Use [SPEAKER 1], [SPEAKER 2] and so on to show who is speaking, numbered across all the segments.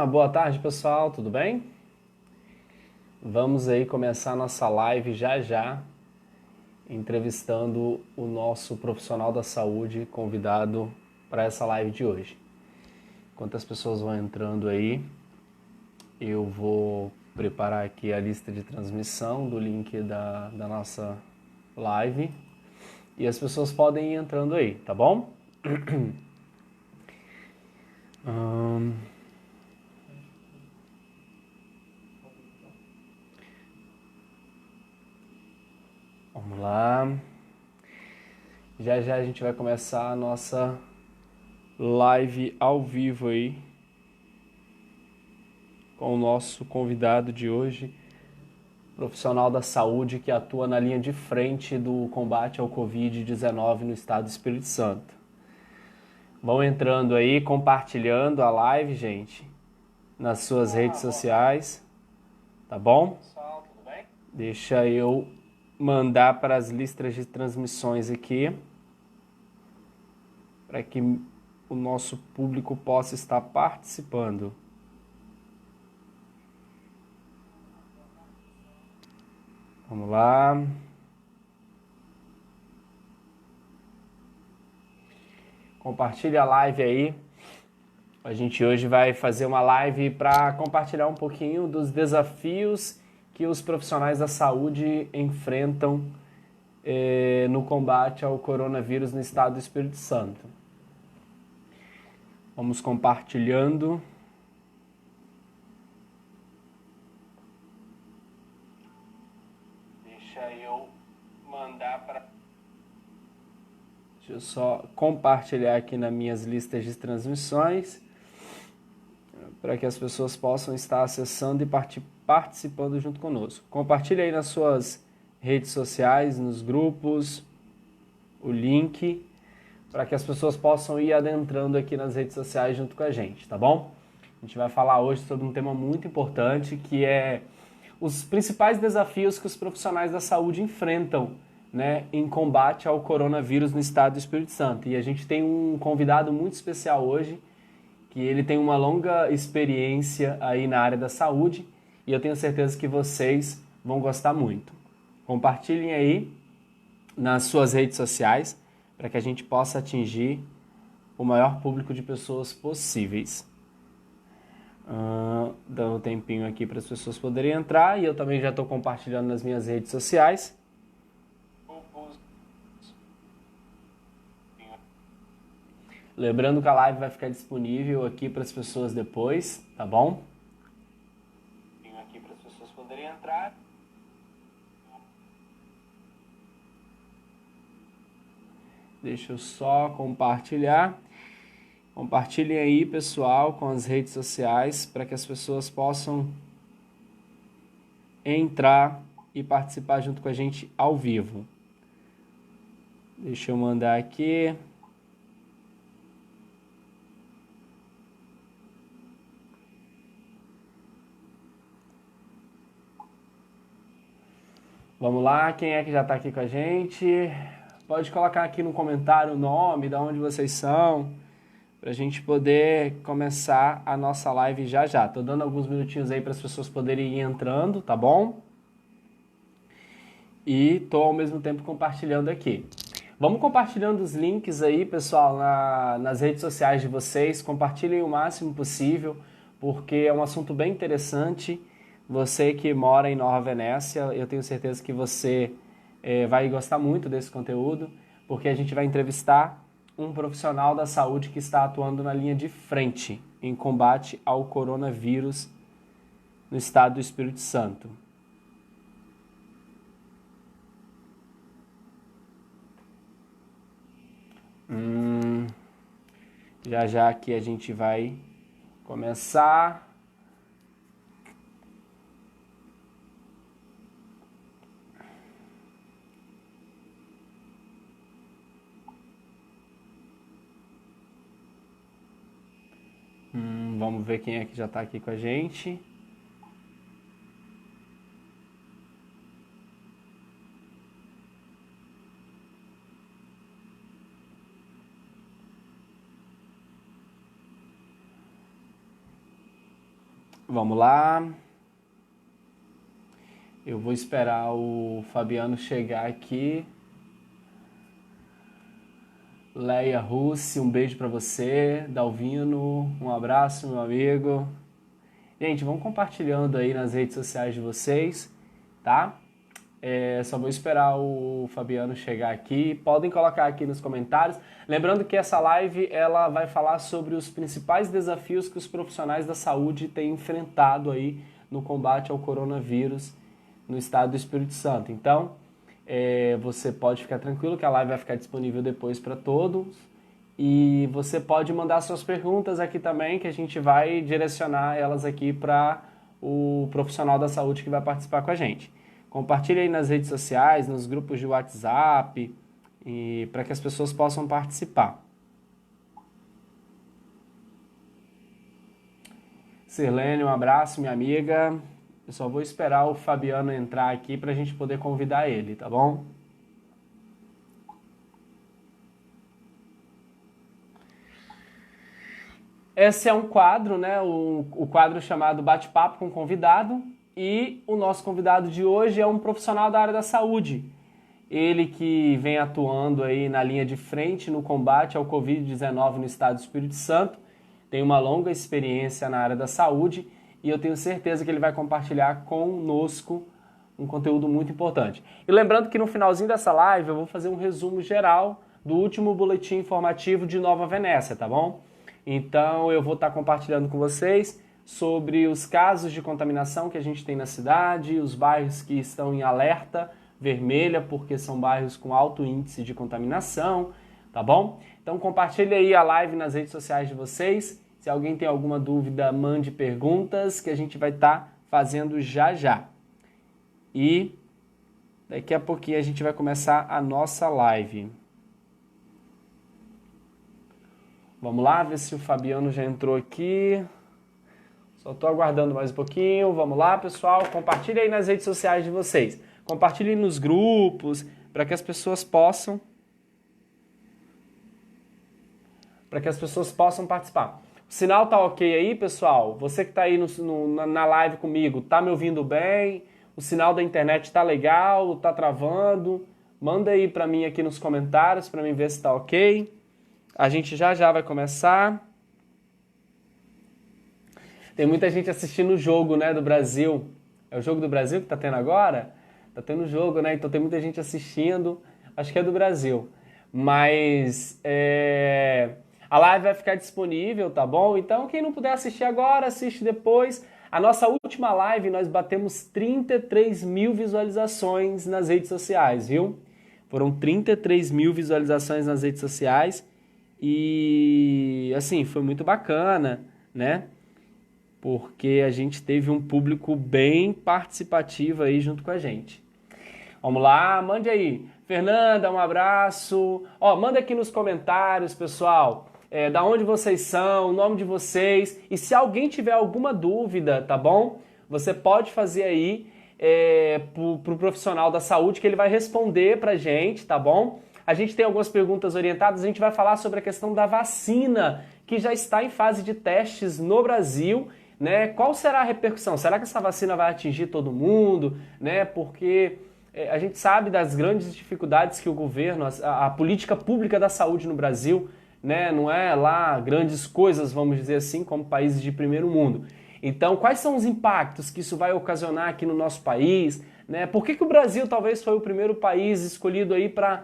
[SPEAKER 1] Boa tarde, pessoal, tudo bem? Vamos aí começar a nossa live já já, entrevistando o nosso profissional da saúde convidado para essa live de hoje. Enquanto as pessoas vão entrando aí, eu vou preparar aqui a lista de transmissão do link da nossa live e as pessoas podem ir entrando aí, tá bom? Vamos lá. Já já a gente vai começar a nossa live ao vivo aí com o nosso convidado de hoje, profissional da saúde que atua na linha de frente do combate ao Covid-19 no estado do Espírito Santo. Vão entrando aí, compartilhando a live, gente, nas suas redes sociais, tá bom? Pessoal, tudo bem? Deixa eu mandar para as listas de transmissões aqui, para que o nosso público possa estar participando. Vamos lá. Compartilha a live aí. A gente hoje vai fazer uma live para compartilhar um pouquinho dos desafios que os profissionais da saúde enfrentam no combate ao coronavírus no estado do Espírito Santo. Vamos compartilhando. Deixa eu mandar para... Deixa eu só compartilhar aqui nas minhas listas de transmissões para que as pessoas possam estar acessando e participando junto conosco. Compartilhe aí nas suas redes sociais, nos grupos, o link, para que as pessoas possam ir adentrando aqui nas redes sociais junto com a gente, tá bom? A gente vai falar hoje sobre um tema muito importante, que é os principais desafios que os profissionais da saúde enfrentam, né, em combate ao coronavírus no estado do Espírito Santo. E a gente tem um convidado muito especial hoje, que ele tem uma longa experiência aí na área da saúde e eu tenho certeza que vocês vão gostar muito. Compartilhem aí nas suas redes sociais para que a gente possa atingir o maior público de pessoas possíveis. Dando um tempinho aqui para as pessoas poderem entrar e eu também já estou compartilhando nas minhas redes sociais. Lembrando que a live vai ficar disponível aqui para as pessoas depois, tá bom? Aqui para as pessoas poderem entrar. Deixa eu só compartilhar. Compartilhem aí, pessoal, com as redes sociais para que as pessoas possam entrar e participar junto com a gente ao vivo. Deixa eu mandar aqui. Vamos lá, quem é que já está aqui com a gente? Pode colocar aqui no comentário o nome, de onde vocês são, para a gente poder começar a nossa live já já. Tô dando alguns minutinhos aí para as pessoas poderem ir entrando, tá bom? E tô ao mesmo tempo compartilhando aqui. Vamos compartilhando os links aí, pessoal, nas redes sociais de vocês. Compartilhem o máximo possível, porque é um assunto bem interessante. Você que mora em Nova Venécia, eu tenho certeza que você vai gostar muito desse conteúdo, porque a gente vai entrevistar um profissional da saúde que está atuando na linha de frente em combate ao coronavírus no estado do Espírito Santo. Já já aqui a gente vai começar. Vamos ver quem é que já está aqui com a gente. Vamos lá. Eu vou esperar o Fabiano chegar aqui. Leia Russi, um beijo para você. Dalvino, um abraço, meu amigo. Gente, vão compartilhando aí nas redes sociais de vocês, tá? Só vou esperar o Fabiano chegar aqui. Podem colocar aqui nos comentários. Lembrando que essa live ela vai falar sobre os principais desafios que os profissionais da saúde têm enfrentado aí no combate ao coronavírus no estado do Espírito Santo. Então, você pode ficar tranquilo que a live vai ficar disponível depois para todos. E você pode mandar suas perguntas aqui também, que a gente vai direcionar elas aqui para o profissional da saúde que vai participar com a gente. Compartilhe aí nas redes sociais, nos grupos de WhatsApp, e para que as pessoas possam participar. Sirlene, um abraço, minha amiga. Eu só vou esperar o Fabiano entrar aqui para a gente poder convidar ele, tá bom? Esse é um quadro, né? O quadro chamado Bate-Papo com Convidado. E o nosso convidado de hoje é um profissional da área da saúde. Ele que vem atuando aí na linha de frente no combate ao Covid-19 no estado do Espírito Santo. Tem uma longa experiência na área da saúde e eu tenho certeza que ele vai compartilhar conosco um conteúdo muito importante. E lembrando que no finalzinho dessa live eu vou fazer um resumo geral do último boletim informativo de Nova Venécia, tá bom? Então eu vou estar compartilhando com vocês sobre os casos de contaminação que a gente tem na cidade, os bairros que estão em alerta vermelha, porque são bairros com alto índice de contaminação, tá bom? Então compartilhe aí a live nas redes sociais de vocês. Se alguém tem alguma dúvida, mande perguntas que a gente vai estar fazendo já já. E daqui a pouquinho a gente vai começar a nossa live. Vamos lá, ver se o Fabiano já entrou aqui. Só estou aguardando mais um pouquinho. Vamos lá, pessoal. Compartilhe aí nas redes sociais de vocês. Compartilhe nos grupos para que as pessoas possam participar. O sinal tá ok aí, pessoal? Você que está aí na live comigo, tá me ouvindo bem? O sinal da internet tá legal? Tá travando? Manda aí para mim aqui nos comentários para mim ver se tá ok. A gente já vai começar. Tem muita gente assistindo o jogo, né, do Brasil. É o jogo do Brasil que tá tendo agora? Tá tendo jogo, né? Então tem muita gente assistindo. Acho que é do Brasil. Mas a live vai ficar disponível, tá bom? Então quem não puder assistir agora, assiste depois. A nossa última live, nós batemos 33 mil visualizações nas redes sociais, viu? Foram 33 mil visualizações nas redes sociais. E, assim, foi muito bacana, né? Porque a gente teve um público bem participativo aí junto com a gente. Vamos lá, mande aí. Fernanda, um abraço. Manda aqui nos comentários, pessoal, da onde vocês são, o nome de vocês. E se alguém tiver alguma dúvida, tá bom? Você pode fazer aí pro profissional da saúde que ele vai responder pra gente, tá bom? A gente tem algumas perguntas orientadas, a gente vai falar sobre a questão da vacina, que já está em fase de testes no Brasil, né? Qual será a repercussão? Será que essa vacina vai atingir todo mundo, né? Porque a gente sabe das grandes dificuldades que o governo, a política pública da saúde no Brasil, né? Não é lá grandes coisas, vamos dizer assim, como países de primeiro mundo. Então, quais são os impactos que isso vai ocasionar aqui no nosso país, né? Por que o Brasil talvez foi o primeiro país escolhido aí para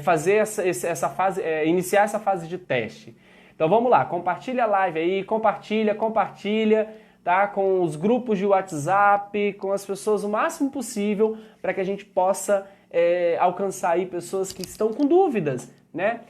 [SPEAKER 1] fazer essa fase, iniciar essa fase de teste? Então vamos lá, compartilha a live aí, compartilha, tá? Com os grupos de WhatsApp, com as pessoas o máximo possível para que a gente possa alcançar aí pessoas que estão com dúvidas, né?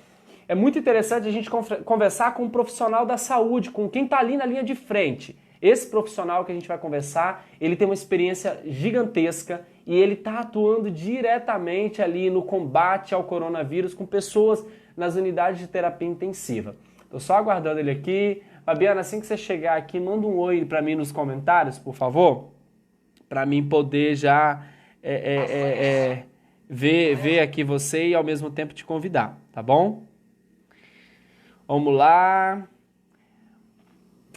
[SPEAKER 1] É muito interessante a gente conversar com um profissional da saúde, com quem está ali na linha de frente. Esse profissional que a gente vai conversar, ele tem uma experiência gigantesca e ele está atuando diretamente ali no combate ao coronavírus com pessoas nas unidades de terapia intensiva. Estou só aguardando ele aqui. Fabiana, assim que você chegar aqui, manda um oi para mim nos comentários, por favor, para mim poder já ver aqui você e ao mesmo tempo te convidar, tá bom? Vamos lá.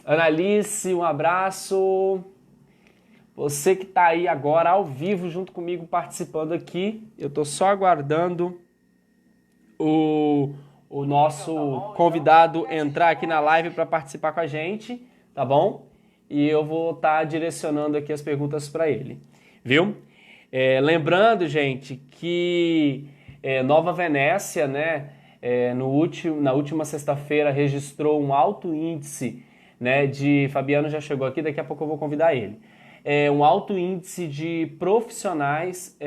[SPEAKER 1] Analice, um abraço. Você que está aí agora ao vivo junto comigo participando aqui. Eu estou só aguardando o nosso convidado entrar aqui na live para participar com a gente, tá bom? E eu vou estar direcionando aqui as perguntas para ele, viu? Lembrando, gente, que Nova Venécia, né, na última sexta-feira registrou um alto índice, né, Fabiano já chegou aqui, daqui a pouco eu vou convidar ele. Um alto índice de profissionais,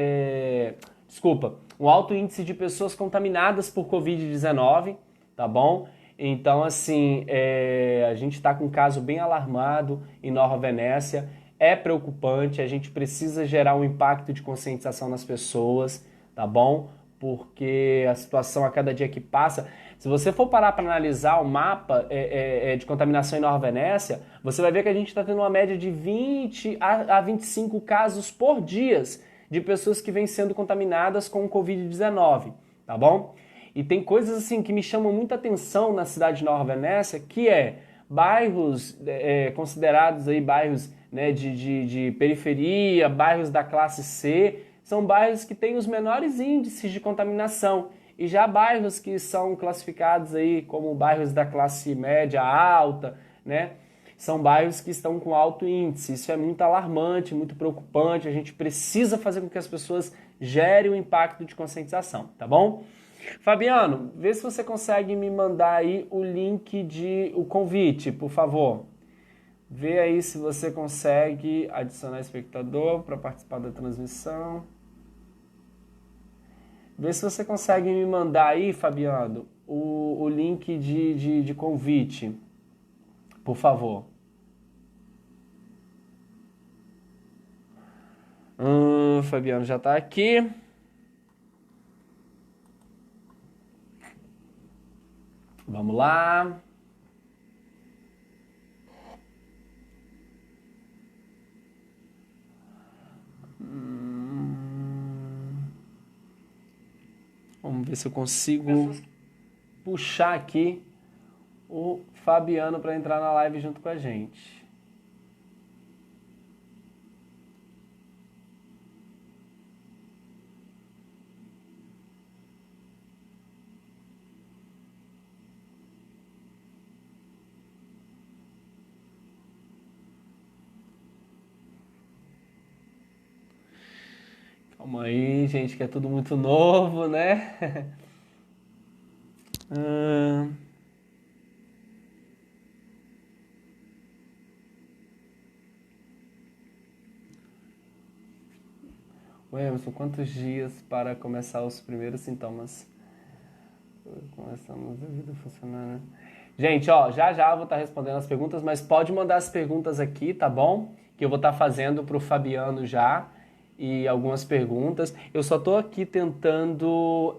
[SPEAKER 1] um alto índice de pessoas contaminadas por Covid-19, tá bom? Então, assim, a gente está com um caso bem alarmado em Nova Venécia, é preocupante, a gente precisa gerar um impacto de conscientização nas pessoas, tá bom? Porque a situação a cada dia que passa, se você for parar para analisar o mapa de contaminação em Nova Venécia, você vai ver que a gente está tendo uma média de 20 a 25 casos por dia de pessoas que vêm sendo contaminadas com o Covid-19, tá bom? E tem coisas assim que me chamam muita atenção na cidade de Nova Venécia, que bairros considerados aí bairros, né, de periferia, bairros da classe C, são bairros que têm os menores índices de contaminação. E já bairros que são classificados aí como bairros da classe média alta, né, são bairros que estão com alto índice. Isso é muito alarmante, muito preocupante. A gente precisa fazer com que as pessoas gerem o impacto de conscientização, tá bom? Fabiano, vê se você consegue me mandar aí o link o convite, por favor. Vê aí se você consegue adicionar espectador para participar da transmissão. Vê se você consegue me mandar aí, Fabiano, o link de convite, por favor. Fabiano já está aqui. Vamos lá. Vamos ver se eu consigo puxar aqui o Fabiano para entrar na live junto com a gente. Calma aí, gente, que é tudo muito novo, né? Emerson, quantos dias para começar os primeiros sintomas? Começamos a vida funcionar, né? Gente, ó, já eu vou estar respondendo as perguntas, mas pode mandar as perguntas aqui, tá bom? Que eu vou estar fazendo para o Fabiano já e algumas perguntas. Eu só estou aqui tentando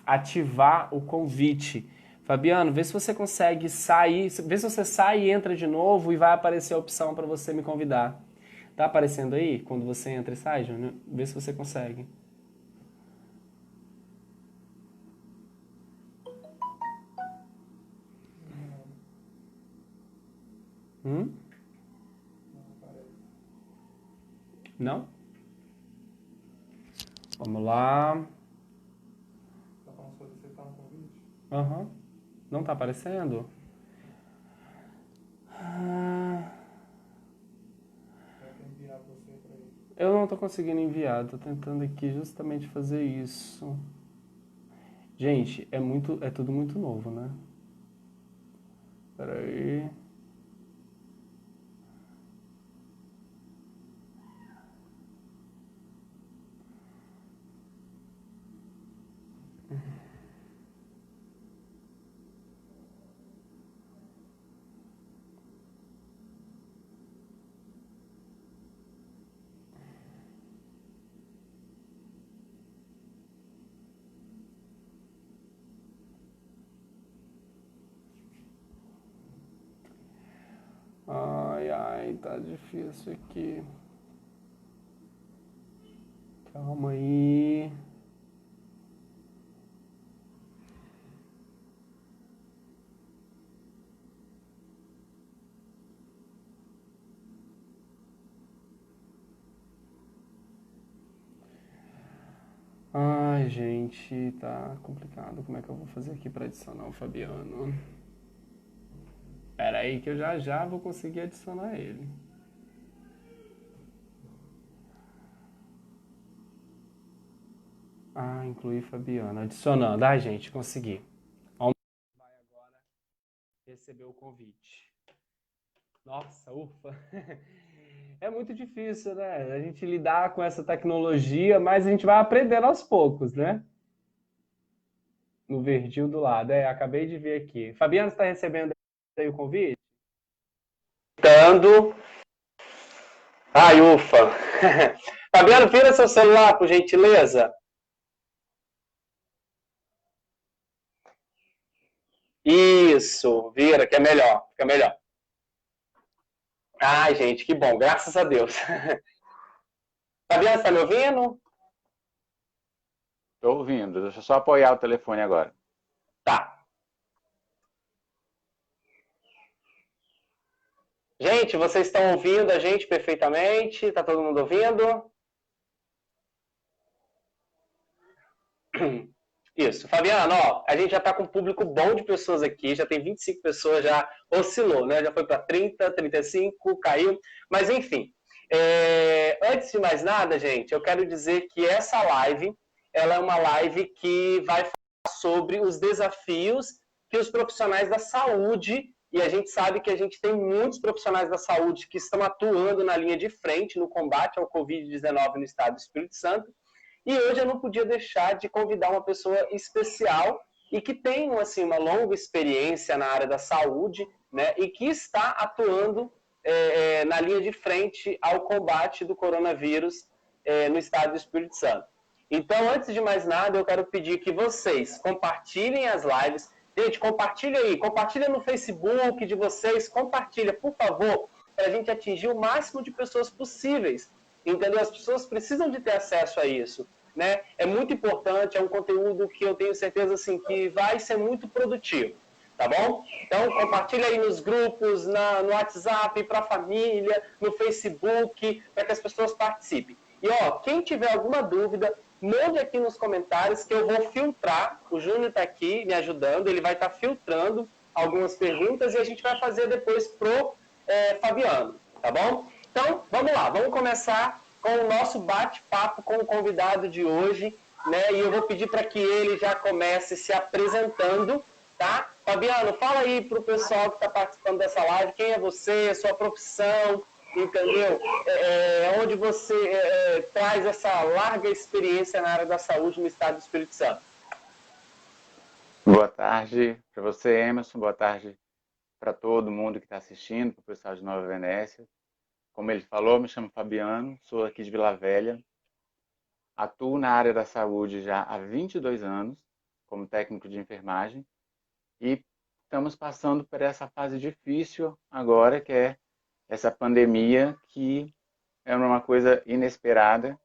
[SPEAKER 1] ativar o convite. Fabiano, vê se você consegue sair, vê se você sai e entra de novo e vai aparecer a opção para você me convidar. Tá aparecendo aí quando você entra e sai, Júnior? Vê se você consegue. Não? Vamos lá.
[SPEAKER 2] Tá falando sobre aceitar um convite?
[SPEAKER 1] Aham. Não tá aparecendo? Eu não tô conseguindo enviar, tô tentando aqui justamente fazer isso. Gente, é tudo muito novo, né? Espera aí. Ai, tá difícil aqui. Calma aí. Ai, gente, tá complicado. Como é que eu vou fazer aqui para adicionar o Fabiano? Pera aí que eu já já vou conseguir adicionar ele. Ah, incluir Fabiano. Adicionando. Ah, gente, consegui. Vamos vai agora receber o convite. Nossa, ufa. É muito difícil, né? A gente lidar com essa tecnologia, mas a gente vai aprendendo aos poucos, né? No verdinho do lado. É, acabei de ver aqui. Fabiano, está recebendo aí o convite? Dando. Ai, ufa. Fabiano, vira seu celular, por gentileza. Isso, vira, que é melhor. Fica melhor. Ai, gente, que bom, graças a Deus. Fabiano, está me ouvindo?
[SPEAKER 3] Estou ouvindo, deixa eu só apoiar o telefone agora.
[SPEAKER 1] Tá. Gente, vocês estão ouvindo a gente perfeitamente? Tá todo mundo ouvindo? Isso. Fabiano, ó, a gente já está com um público bom de pessoas aqui, já tem 25 pessoas, já oscilou, né? Já foi para 30, 35, caiu. Mas, enfim, antes de mais nada, gente, eu quero dizer que essa live, ela é uma live que vai falar sobre os desafios que os profissionais da saúde, e a gente sabe que a gente tem muitos profissionais da saúde que estão atuando na linha de frente no combate ao Covid-19 no estado do Espírito Santo. E hoje eu não podia deixar de convidar uma pessoa especial e que tem assim, uma longa experiência na área da saúde, né, e que está atuando na linha de frente ao combate do coronavírus no estado do Espírito Santo. Então, antes de mais nada, eu quero pedir que vocês compartilhem as lives. Gente, compartilha aí, compartilha no Facebook de vocês, compartilha, por favor, para a gente atingir o máximo de pessoas possíveis. Entendeu? As pessoas precisam de ter acesso a isso, né? É muito importante, é um conteúdo que eu tenho certeza assim que vai ser muito produtivo, tá bom? Então compartilha aí nos grupos, no WhatsApp, para a família, no Facebook, para que as pessoas participem. E ó, quem tiver alguma dúvida, mande aqui nos comentários que eu vou filtrar. O Júnior está aqui me ajudando, ele vai estar filtrando algumas perguntas e a gente vai fazer depois pro Fabiano, tá bom? Então, vamos lá, vamos começar com o nosso bate-papo com o convidado de hoje, né? E eu vou pedir para que ele já comece se apresentando, tá? Fabiano, fala aí para o pessoal que está participando dessa live, quem é você, sua profissão, entendeu? Onde você traz essa larga experiência na área da saúde no estado do Espírito Santo.
[SPEAKER 3] Boa tarde para você, Emerson, boa tarde para todo mundo que está assistindo, para o pessoal de Nova Venécia. Como ele falou, me chamo Fabiano, sou aqui de Vila Velha, atuo na área da saúde já há 22 anos, como técnico de enfermagem, e estamos passando por essa fase difícil agora, que é essa pandemia, que é uma coisa inesperada,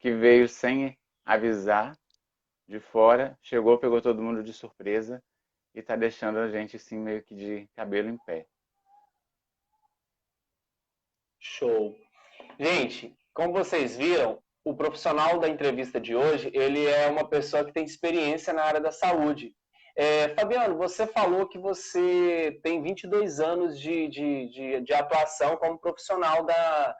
[SPEAKER 3] que veio sem avisar de fora, chegou, pegou todo mundo de surpresa e está deixando a gente assim meio que de cabelo em pé.
[SPEAKER 1] Show. Gente, como vocês viram, o profissional da entrevista de hoje, ele é uma pessoa que tem experiência na área da saúde. Fabiano, você falou que você tem 22 anos de atuação como profissional da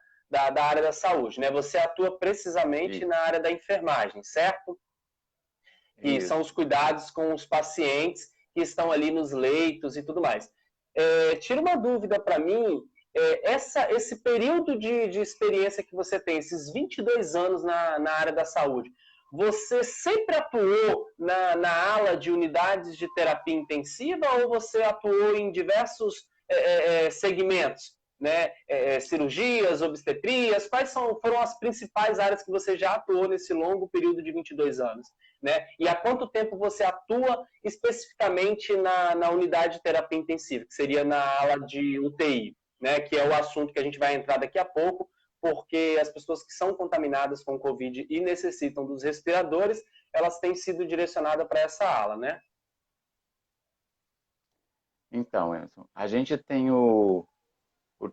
[SPEAKER 1] área da saúde, né? Você atua precisamente
[SPEAKER 3] Isso.
[SPEAKER 1] na área da enfermagem, certo? Que
[SPEAKER 3] Isso.
[SPEAKER 1] são os cuidados com os pacientes que estão ali nos leitos e tudo mais. Tira uma dúvida para mim, esse período de experiência que você tem, esses 22 anos na área da saúde, você sempre atuou na ala de unidades de terapia intensiva ou você atuou em diversos segmentos? Né? Cirurgias, obstetrias, quais foram as principais áreas que você já atuou nesse longo período de 22 anos? Né? E há quanto tempo você atua especificamente na unidade de terapia intensiva, que seria na ala de UTI, né? Que é o assunto que a gente vai entrar daqui a pouco, porque as pessoas que são contaminadas com Covid e necessitam dos respiradores, elas têm sido direcionadas para essa ala, né?
[SPEAKER 3] Então, Emerson, a gente tem o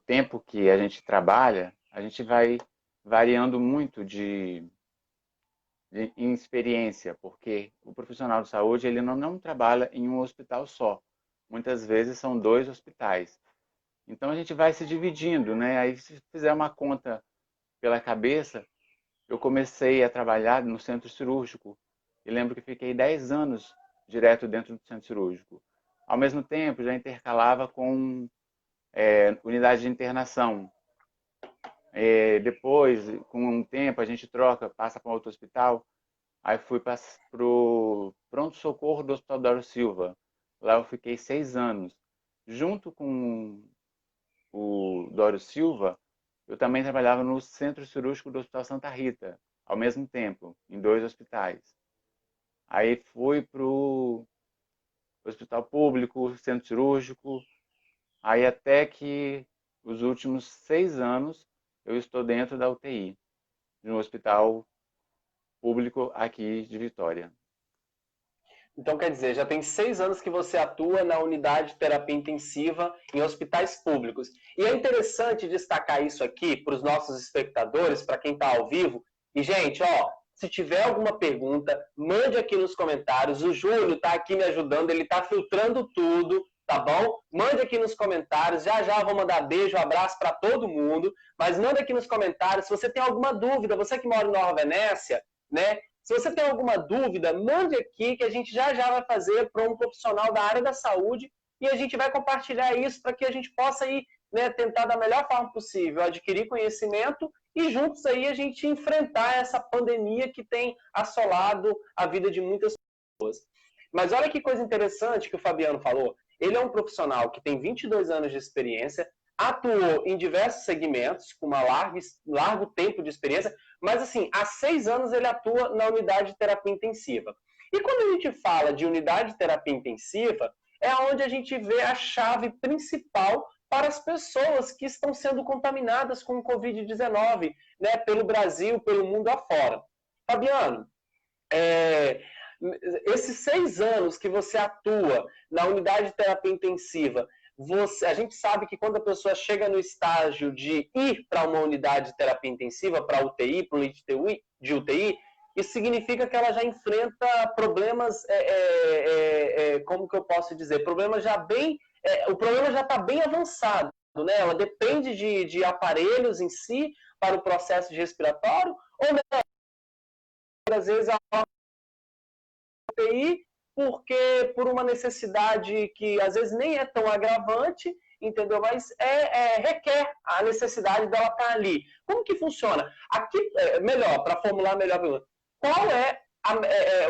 [SPEAKER 3] tempo que a gente trabalha, a gente vai variando muito de em experiência, porque o profissional de saúde ele não trabalha em um hospital só. Muitas vezes são 2 hospitais. Então a gente vai se dividindo, né? Aí se fizer uma conta pela cabeça, eu comecei a trabalhar no centro cirúrgico e lembro que fiquei 10 anos direto dentro do centro cirúrgico. Ao mesmo tempo, já intercalava com unidade de internação. Depois, com um tempo, a gente troca, passa para outro hospital. Aí fui para o pronto-socorro do Hospital Dário Silva. Lá eu fiquei 6 anos. Junto com o Dário Silva, eu também trabalhava no centro cirúrgico do Hospital Santa Rita, ao mesmo tempo, em 2 hospitais. Aí fui para o hospital público, centro cirúrgico, aí até que os últimos 6 anos eu estou dentro da UTI, de um hospital público aqui de Vitória.
[SPEAKER 4] Então, quer dizer, já tem 6 anos que você atua na unidade de terapia intensiva em hospitais públicos. E é interessante destacar isso aqui para os nossos espectadores, para quem está ao vivo. E, gente, ó, se tiver alguma pergunta, mande aqui nos comentários. O Júlio está aqui me ajudando, ele está filtrando tudo, tá bom? Mande aqui nos comentários. Já já vou mandar beijo, abraço para todo mundo. Mas manda aqui nos comentários se você tem alguma dúvida. Você que mora em Nova Venécia, né? Se você tem alguma dúvida, mande aqui que a gente já já vai fazer para um profissional da área da saúde e a gente vai compartilhar isso para que a gente possa ir, né, tentar da melhor forma possível adquirir conhecimento e juntos aí a gente enfrentar essa pandemia que tem assolado a vida de muitas pessoas. Mas olha que coisa interessante que o Fabiano falou. Ele é um profissional que tem 22 anos de experiência, atuou em diversos segmentos, com uma largo tempo de experiência, mas assim, há 6 anos ele atua na unidade de terapia intensiva. E quando a gente fala de unidade de terapia intensiva, é onde a gente vê a chave principal para as pessoas que estão sendo contaminadas com o Covid-19, né, pelo Brasil, pelo mundo afora. Fabiano, esses 6 anos que você atua na unidade de terapia intensiva, a gente sabe que quando a pessoa chega no estágio de ir para uma unidade de terapia intensiva, para UTI, para um leito de UTI, isso significa que ela já enfrenta problemas, como que eu posso dizer, problemas já bem, o problema já está bem avançado, né? Ela depende de aparelhos em si para o processo de respiratório, ou não, às vezes ela UTI porque por uma necessidade que às vezes nem é tão agravante, entendeu? Mas requer a necessidade dela estar ali. Como que funciona? Aqui, melhor, para formular melhor a pergunta, qual é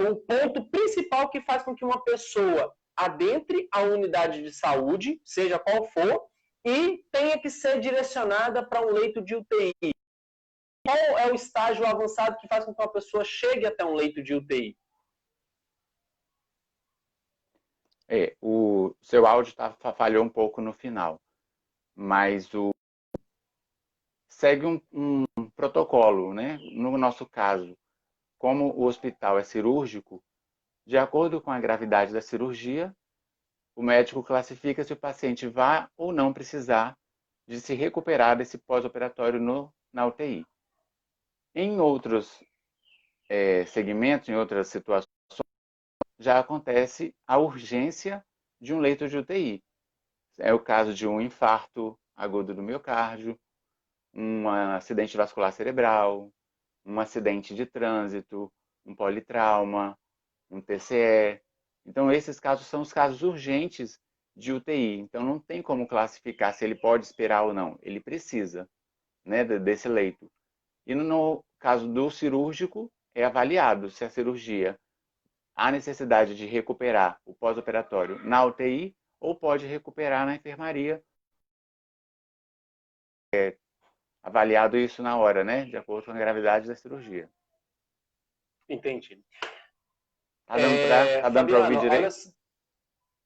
[SPEAKER 4] o ponto principal que faz com que uma pessoa adentre a unidade de saúde, seja qual for, e tenha que ser direcionada para um leito de UTI? Qual é o estágio avançado que faz com que uma pessoa chegue até um leito de UTI?
[SPEAKER 3] O seu áudio falhou um pouco no final, mas segue um protocolo, né? No nosso caso, como o hospital é cirúrgico, de acordo com a gravidade da cirurgia, o médico classifica se o paciente vai ou não precisar de se recuperar desse pós-operatório na UTI. Em outros segmentos, em outras situações, já acontece a urgência de um leito de UTI. É o caso de um infarto agudo do miocárdio, um acidente vascular cerebral, um acidente de trânsito, um politrauma, um TCE. Então, esses casos são os casos urgentes de UTI. Então, não tem como classificar se ele pode esperar ou não. Ele precisa, né, desse leito. E no caso do cirúrgico, é avaliado se a cirurgia há necessidade de recuperar o pós-operatório na UTI ou pode recuperar na enfermaria. Avaliado isso na hora, né? De acordo com a gravidade da cirurgia.
[SPEAKER 4] Entendi.
[SPEAKER 3] Tá dando para ouvir direito?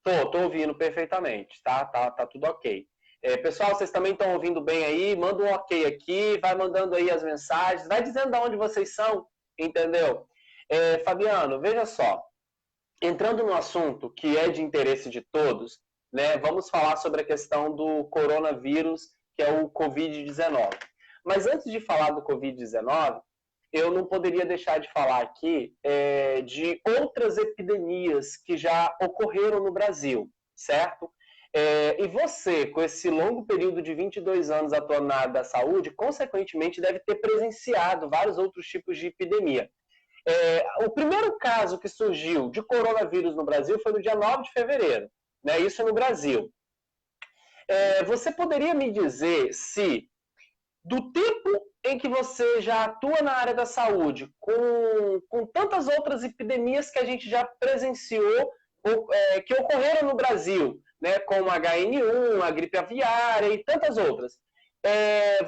[SPEAKER 4] Tô ouvindo perfeitamente, tá tudo ok. Pessoal, vocês também estão ouvindo bem aí? Manda um ok aqui, vai mandando aí as mensagens, vai dizendo de onde vocês são, entendeu? Fabiano, veja só, entrando no assunto que é de interesse de todos, né, vamos falar sobre a questão do coronavírus, que é o Covid-19. Mas antes de falar do Covid-19, eu não poderia deixar de falar aqui de outras epidemias que já ocorreram no Brasil, certo? E você, com esse longo período de 22 anos atuando na área da saúde, consequentemente deve ter presenciado vários outros tipos de epidemia. O primeiro caso que surgiu de coronavírus no Brasil foi no dia 9 de fevereiro, né? Isso no Brasil. Você poderia me dizer se, do tempo em que você já atua na área da saúde, com tantas outras epidemias que a gente já presenciou, que ocorreram no Brasil, né, como a HN1, a gripe aviária e tantas outras,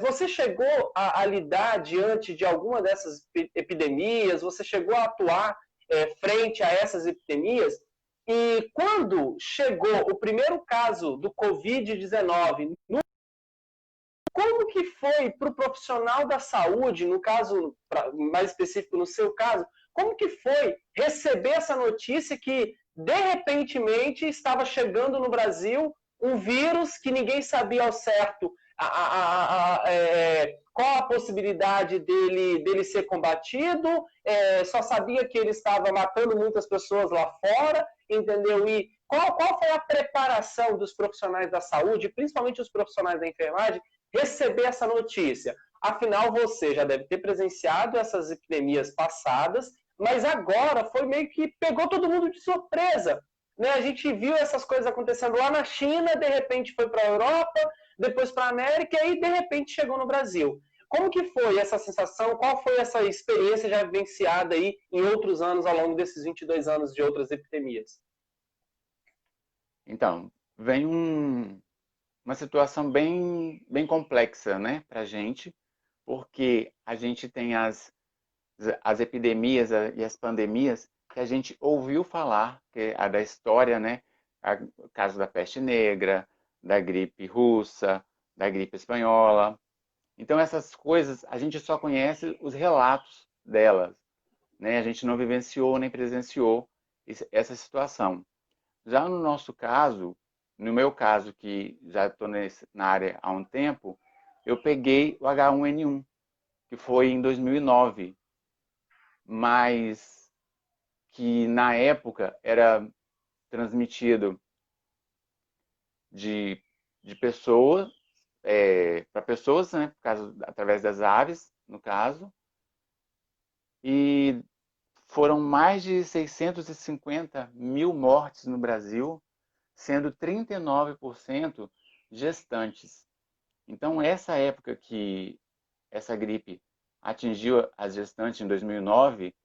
[SPEAKER 4] você chegou a lidar diante de alguma dessas epidemias? Você chegou a atuar frente a essas epidemias? E quando chegou o primeiro caso do Covid-19, como que foi para o profissional da saúde, no caso mais específico, no seu caso, como que foi receber essa notícia que, de repentemente, estava chegando no Brasil um vírus que ninguém sabia ao certo qual a possibilidade dele ser combatido, só sabia que ele estava matando muitas pessoas lá fora, entendeu? E qual foi a preparação dos profissionais da saúde, principalmente os profissionais da enfermagem, receber essa notícia? Afinal, você já deve ter presenciado essas epidemias passadas, mas agora foi meio que pegou todo mundo de surpresa, né? A gente viu essas coisas acontecendo lá na China, de repente foi para a Europa, depois para a América e aí, de repente, chegou no Brasil. Como que foi essa sensação? Qual foi essa experiência já vivenciada aí em outros anos, ao longo desses 22 anos de outras epidemias?
[SPEAKER 3] Então, vem uma situação bem complexa, né, para a gente, porque a gente tem as epidemias e as pandemias que a gente ouviu falar, que é a da história, né, o caso da peste negra, da gripe russa, da gripe espanhola. Então, essas coisas, a gente só conhece os relatos delas, né? A gente não vivenciou nem presenciou essa situação. Já no nosso caso, no meu caso, que já estou na área há um tempo, eu peguei o H1N1, que foi em 2009, mas que na época era transmitido de pessoa para pessoas, né, através das aves, no caso, e foram mais de 650 mil mortes no Brasil, sendo 39% gestantes. Então, essa época que essa gripe atingiu as gestantes em 2009,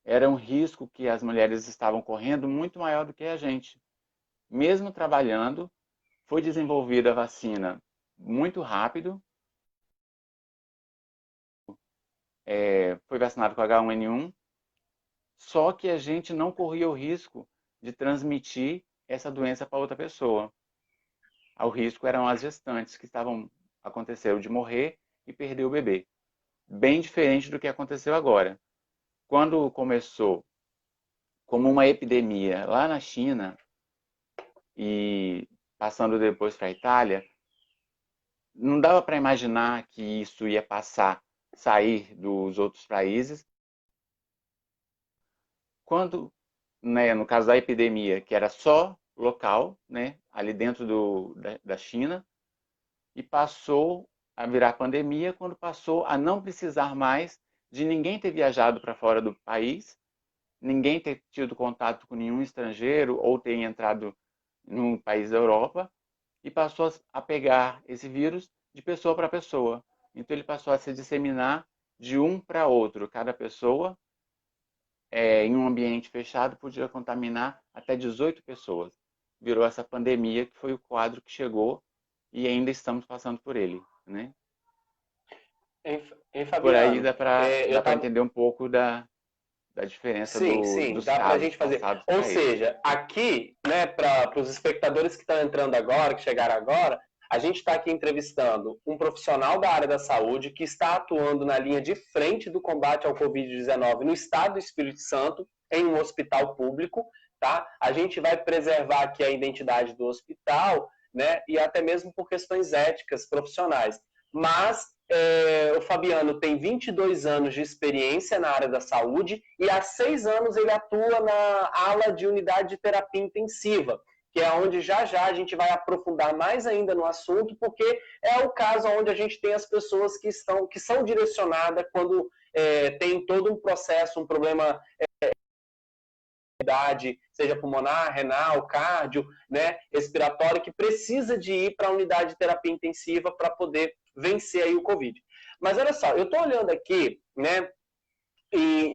[SPEAKER 3] era um risco que as mulheres estavam correndo muito maior do que a gente. Mesmo trabalhando, foi desenvolvida a vacina muito rápido, foi vacinado com H1N1, só que a gente não corria o risco de transmitir essa doença para outra pessoa. O risco eram as gestantes que aconteceu de morrer e perder o bebê. Bem diferente do que aconteceu agora. Quando começou como uma epidemia lá na China e passando depois para a Itália, não dava para imaginar que isso ia sair dos outros países. Quando, né, no caso da epidemia, que era só local, né, ali dentro da China, e passou a virar pandemia quando passou a não precisar mais de ninguém ter viajado para fora do país, ninguém ter tido contato com nenhum estrangeiro ou ter entrado num país da Europa, e passou a pegar esse vírus de pessoa para pessoa. Então ele passou a se disseminar de um para outro. Cada pessoa, em um ambiente fechado, podia contaminar até 18 pessoas. Virou essa pandemia, que foi o quadro que chegou e ainda estamos passando por ele, né?
[SPEAKER 4] Fabiano,
[SPEAKER 3] por aí dá para entender um pouco da diferença dos
[SPEAKER 4] dá para a
[SPEAKER 3] casos
[SPEAKER 4] gente fazer.
[SPEAKER 3] passados
[SPEAKER 4] Ou
[SPEAKER 3] para
[SPEAKER 4] seja, aqui, né, para os espectadores que estão entrando agora, que chegaram agora, a gente está aqui entrevistando um profissional da área da saúde que está atuando na linha de frente do combate ao Covid-19 no estado do Espírito Santo, em um hospital público, tá? A gente vai preservar aqui a identidade do hospital, né, e até mesmo por questões éticas profissionais. mas o Fabiano tem 22 anos de experiência na área da saúde e há 6 anos ele atua na ala de unidade de terapia intensiva, que é onde já a gente vai aprofundar mais ainda no assunto, porque é o caso onde a gente tem as pessoas que são direcionadas quando tem todo um processo, um problema seja pulmonar, renal, cardio, né, respiratório, que precisa de ir para a unidade de terapia intensiva para poder vencer aí o Covid. Mas olha só, eu estou olhando aqui, né, e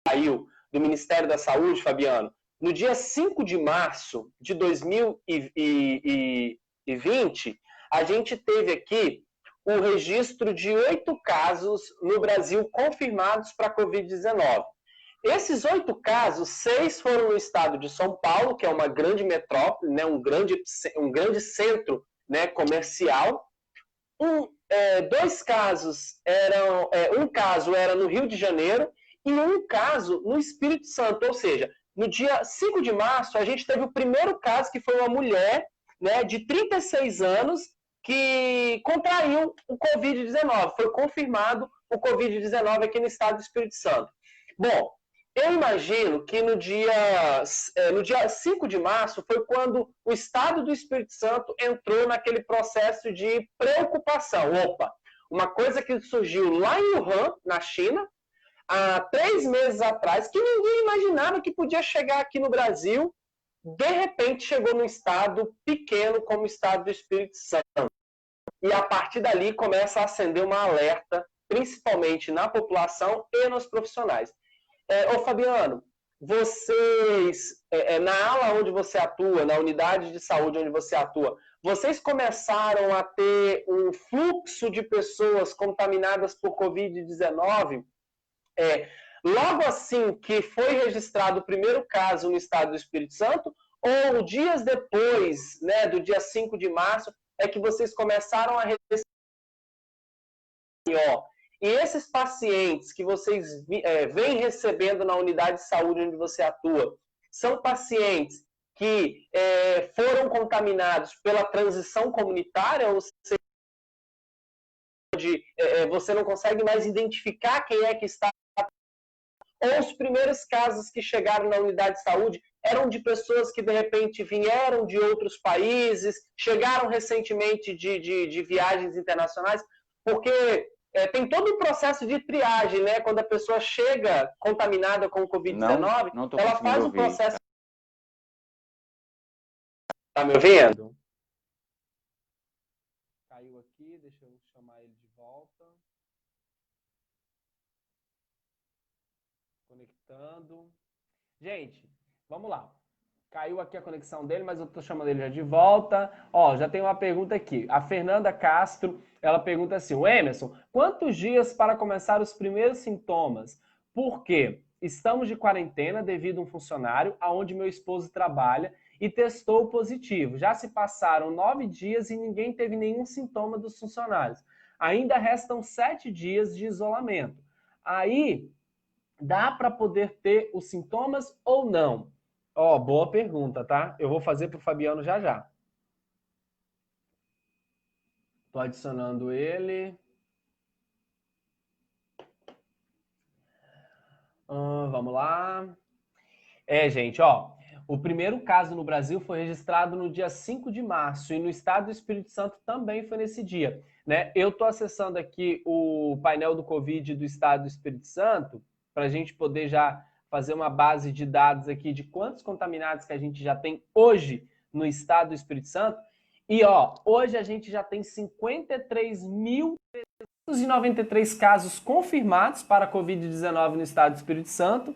[SPEAKER 4] saiu do Ministério da Saúde, Fabiano, no dia 5 de março de 2020, a gente teve aqui o registro de 8 casos no Brasil confirmados para a Covid-19. Esses 8 casos, 6 foram no estado de São Paulo, que é uma grande metrópole, né, um grande centro, né, comercial. 2 casos eram... um caso era no Rio de Janeiro e um caso no Espírito Santo. Ou seja, no dia 5 de março, a gente teve o primeiro caso, que foi uma mulher, né, de 36 anos que contraiu o Covid-19. Foi confirmado o Covid-19 aqui no estado do Espírito Santo. Bom, eu imagino que no dia 5 de março foi quando o estado do Espírito Santo entrou naquele processo de preocupação. Opa, uma coisa que surgiu lá em Wuhan, na China, há 3 meses atrás, que ninguém imaginava que podia chegar aqui no Brasil, de repente chegou num estado pequeno como o estado do Espírito Santo. E a partir dali começa a acender uma alerta, principalmente na população e nos profissionais. Ô Fabiano, vocês, na ala onde você atua, na unidade de saúde onde você atua, vocês começaram a ter um fluxo de pessoas contaminadas por Covid-19 logo assim que foi registrado o primeiro caso no estado do Espírito Santo, ou dias depois, né, do dia 5 de março, é que vocês começaram a receber? E esses pacientes que vocês vêm recebendo na unidade de saúde onde você atua, são pacientes que foram contaminados pela transição comunitária, ou seja, você não consegue mais identificar quem é que está, ou os primeiros casos que chegaram na unidade de saúde eram de pessoas que de repente vieram de outros países, chegaram recentemente de viagens internacionais, porque tem todo um processo de triagem, né? Quando a pessoa chega contaminada com o Covid-19, ela faz um processo... Tá me ouvindo?
[SPEAKER 1] Caiu aqui, deixa eu chamar ele de volta. Conectando. Gente, vamos lá. Caiu aqui a conexão dele, mas eu tô chamando ele já de volta. Ó, já tem uma pergunta aqui. A Fernanda Castro, ela pergunta assim: o Emerson, quantos dias para começar os primeiros sintomas? Por quê? Estamos de quarentena devido a um funcionário aonde meu esposo trabalha e testou positivo. Já se passaram 9 dias e ninguém teve nenhum sintoma dos funcionários. Ainda restam 7 dias de isolamento. Aí, dá para poder ter os sintomas ou não? Ó, boa pergunta, tá? Eu vou fazer para o Fabiano já já. Tô adicionando ele. Vamos lá. Gente, ó. O primeiro caso no Brasil foi registrado no dia 5 de março e no estado do Espírito Santo também foi nesse dia, né? Eu tô acessando aqui o painel do Covid do estado do Espírito Santo para a gente poder já fazer uma base de dados aqui de quantos contaminados que a gente já tem hoje no estado do Espírito Santo. E, ó, hoje a gente já tem 53.393 casos confirmados para a Covid-19 no estado do Espírito Santo.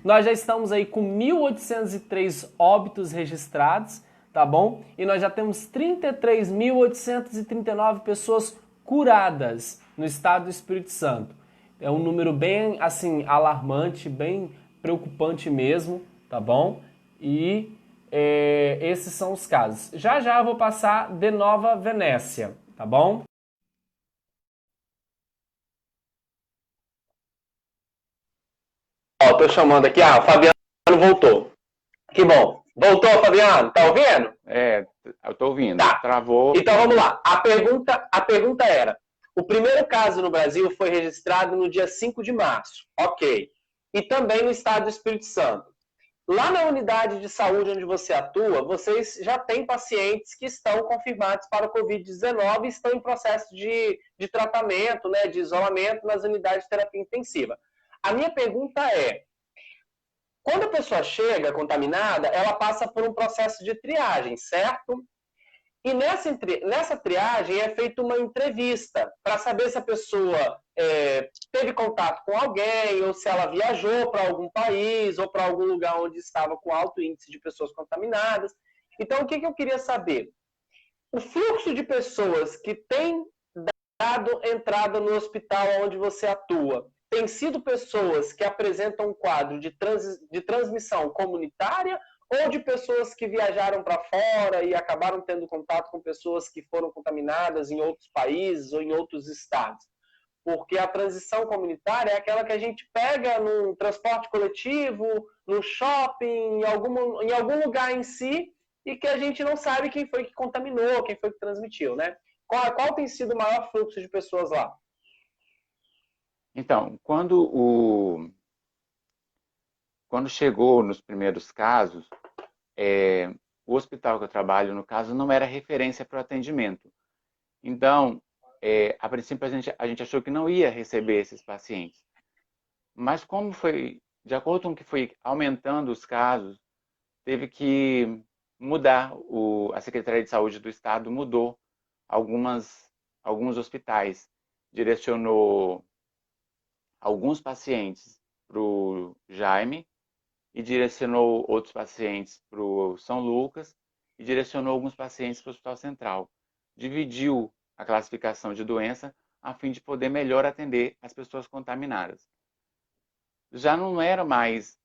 [SPEAKER 1] Nós já estamos aí com 1.803 óbitos registrados, tá bom? E nós já temos 33.839 pessoas curadas no estado do Espírito Santo. É um número bem, assim, alarmante, bem preocupante mesmo, tá bom? E esses são os casos. Já já eu vou passar de Nova Venécia, tá bom?
[SPEAKER 4] Ó, tô chamando aqui. O Fabiano voltou. Que bom. Voltou, Fabiano? Tá ouvindo?
[SPEAKER 3] Eu estou ouvindo.
[SPEAKER 4] Tá.
[SPEAKER 3] Travou.
[SPEAKER 4] Então vamos lá. A pergunta era: o primeiro caso no Brasil foi registrado no dia 5 de março. Ok. E também no estado do Espírito Santo. Lá na unidade de saúde onde você atua, vocês já têm pacientes que estão confirmados para o Covid-19 e estão em processo de tratamento, né, de isolamento nas unidades de terapia intensiva. A minha pergunta é: quando a pessoa chega contaminada, ela passa por um processo de triagem, certo? E nessa triagem é feita uma entrevista para saber se a pessoa teve contato com alguém, ou se ela viajou para algum país, ou para algum lugar onde estava com alto índice de pessoas contaminadas. Então, o que eu queria saber? O fluxo de pessoas que têm dado entrada no hospital onde você atua, tem sido pessoas que apresentam um quadro de transmissão comunitária, ou de pessoas que viajaram para fora e acabaram tendo contato com pessoas que foram contaminadas em outros países ou em outros estados? Porque a transição comunitária é aquela que a gente pega num transporte coletivo, no shopping, em algum lugar em si, e que a gente não sabe quem foi que contaminou, quem foi que transmitiu, né? Qual tem sido o maior fluxo de pessoas lá?
[SPEAKER 3] Então, quando chegou nos primeiros casos, o hospital que eu trabalho, no caso, não era referência para o atendimento. Então, a princípio, a gente achou que não ia receber esses pacientes. Mas como foi, de acordo com o que foi aumentando os casos, teve que mudar, a Secretaria de Saúde do Estado mudou alguns hospitais, direcionou alguns pacientes para o Jaime, e direcionou outros pacientes para o São Lucas, e direcionou alguns pacientes para o Hospital Central. Dividiu a classificação de doença a fim de poder melhor atender as pessoas contaminadas. Já não eram mais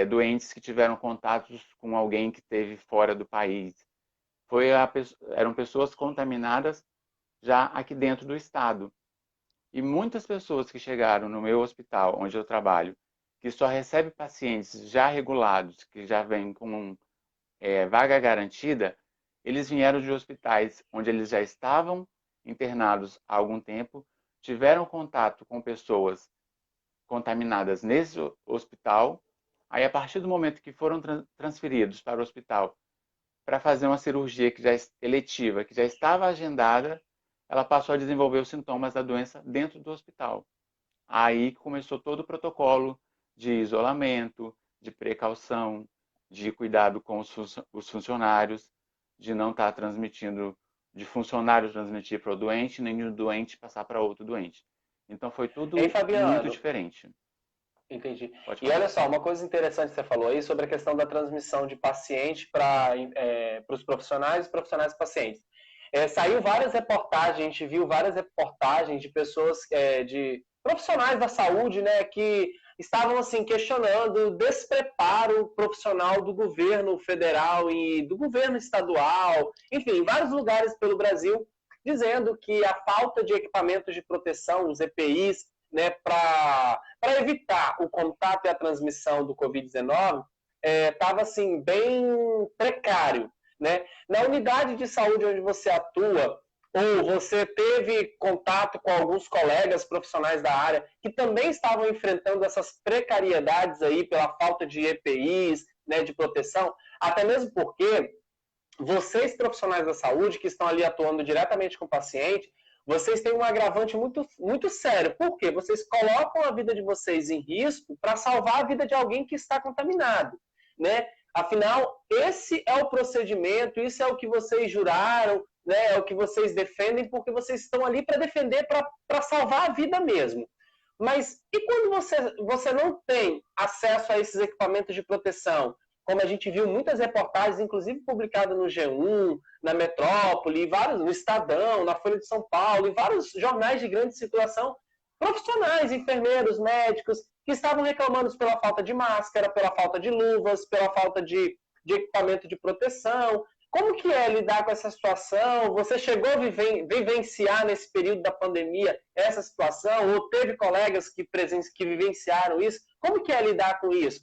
[SPEAKER 3] doentes que tiveram contatos com alguém que esteve fora do país. Eram pessoas contaminadas já aqui dentro do estado. E muitas pessoas que chegaram no meu hospital, onde eu trabalho, que só recebe pacientes já regulados, que já vêm com vaga garantida, eles vieram de hospitais onde eles já estavam internados há algum tempo, tiveram contato com pessoas contaminadas nesse hospital, aí a partir do momento que foram transferidos para o hospital para fazer uma cirurgia eletiva, que já estava agendada, ela passou a desenvolver os sintomas da doença dentro do hospital. Aí começou todo o protocolo de isolamento, de precaução, de cuidado com os funcionários, de não estar transmitindo, de funcionário transmitir para o doente, nem do doente passar para outro doente. Então foi tudo muito diferente.
[SPEAKER 4] Entendi. E olha só, uma coisa interessante que você falou aí sobre a questão da transmissão de paciente para os profissionais e profissionais pacientes. Saiu várias reportagens, a gente viu várias reportagens de pessoas, de profissionais da saúde, né, que estavam assim questionando o despreparo profissional do governo federal e do governo estadual, enfim, em vários lugares pelo Brasil, dizendo que a falta de equipamentos de proteção, os EPIs, né, para evitar o contato e a transmissão do Covid-19, estava assim, bem precário. Né? Na unidade de saúde onde você atua, ou você teve contato com alguns colegas profissionais da área que também estavam enfrentando essas precariedades aí pela falta de EPIs, né, de proteção, até mesmo porque vocês profissionais da saúde que estão ali atuando diretamente com o paciente, vocês têm um agravante muito, muito sério. Por quê? Vocês colocam a vida de vocês em risco para salvar a vida de alguém que está contaminado, né? Afinal, esse é o procedimento, isso é o que vocês juraram, né? É o que vocês defendem, porque vocês estão ali para defender, para salvar a vida mesmo. Mas e quando você não tem acesso a esses equipamentos de proteção? Como a gente viu muitas reportagens, inclusive publicadas no G1, na Metrópole, no Estadão, na Folha de São Paulo, e vários jornais de grande circulação, profissionais, enfermeiros, médicos, que estavam reclamando pela falta de máscara, pela falta de luvas, pela falta de equipamento de proteção. Como que é lidar com essa situação? Você chegou a vivenciar nesse período da pandemia essa situação? Ou teve colegas que vivenciaram isso? Como que é lidar com isso?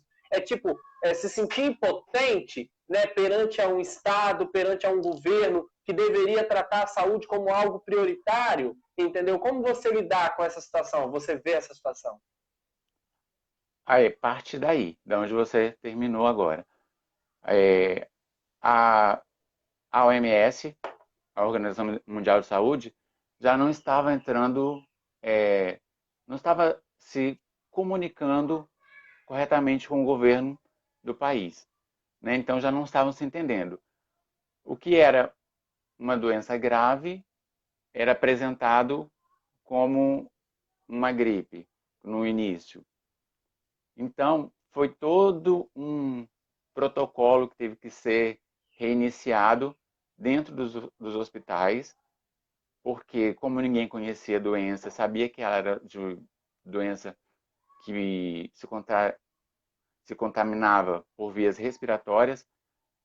[SPEAKER 4] Se sentir impotente né, perante a um Estado, perante a um governo que deveria tratar a saúde como algo prioritário, entendeu? Como você lidar com essa situação? Você vê essa situação?
[SPEAKER 3] Aí, parte daí, da onde você terminou agora. É, a, a OMS, a Organização Mundial de Saúde, já não estava entrando, não estava se comunicando corretamente com o governo do país, né? Então já não estavam se entendendo. O que era uma doença grave era apresentado como uma gripe no início. Então, foi todo um protocolo que teve que ser reiniciado dentro dos hospitais, porque como ninguém conhecia a doença, sabia que ela era de doença que se contaminava por vias respiratórias,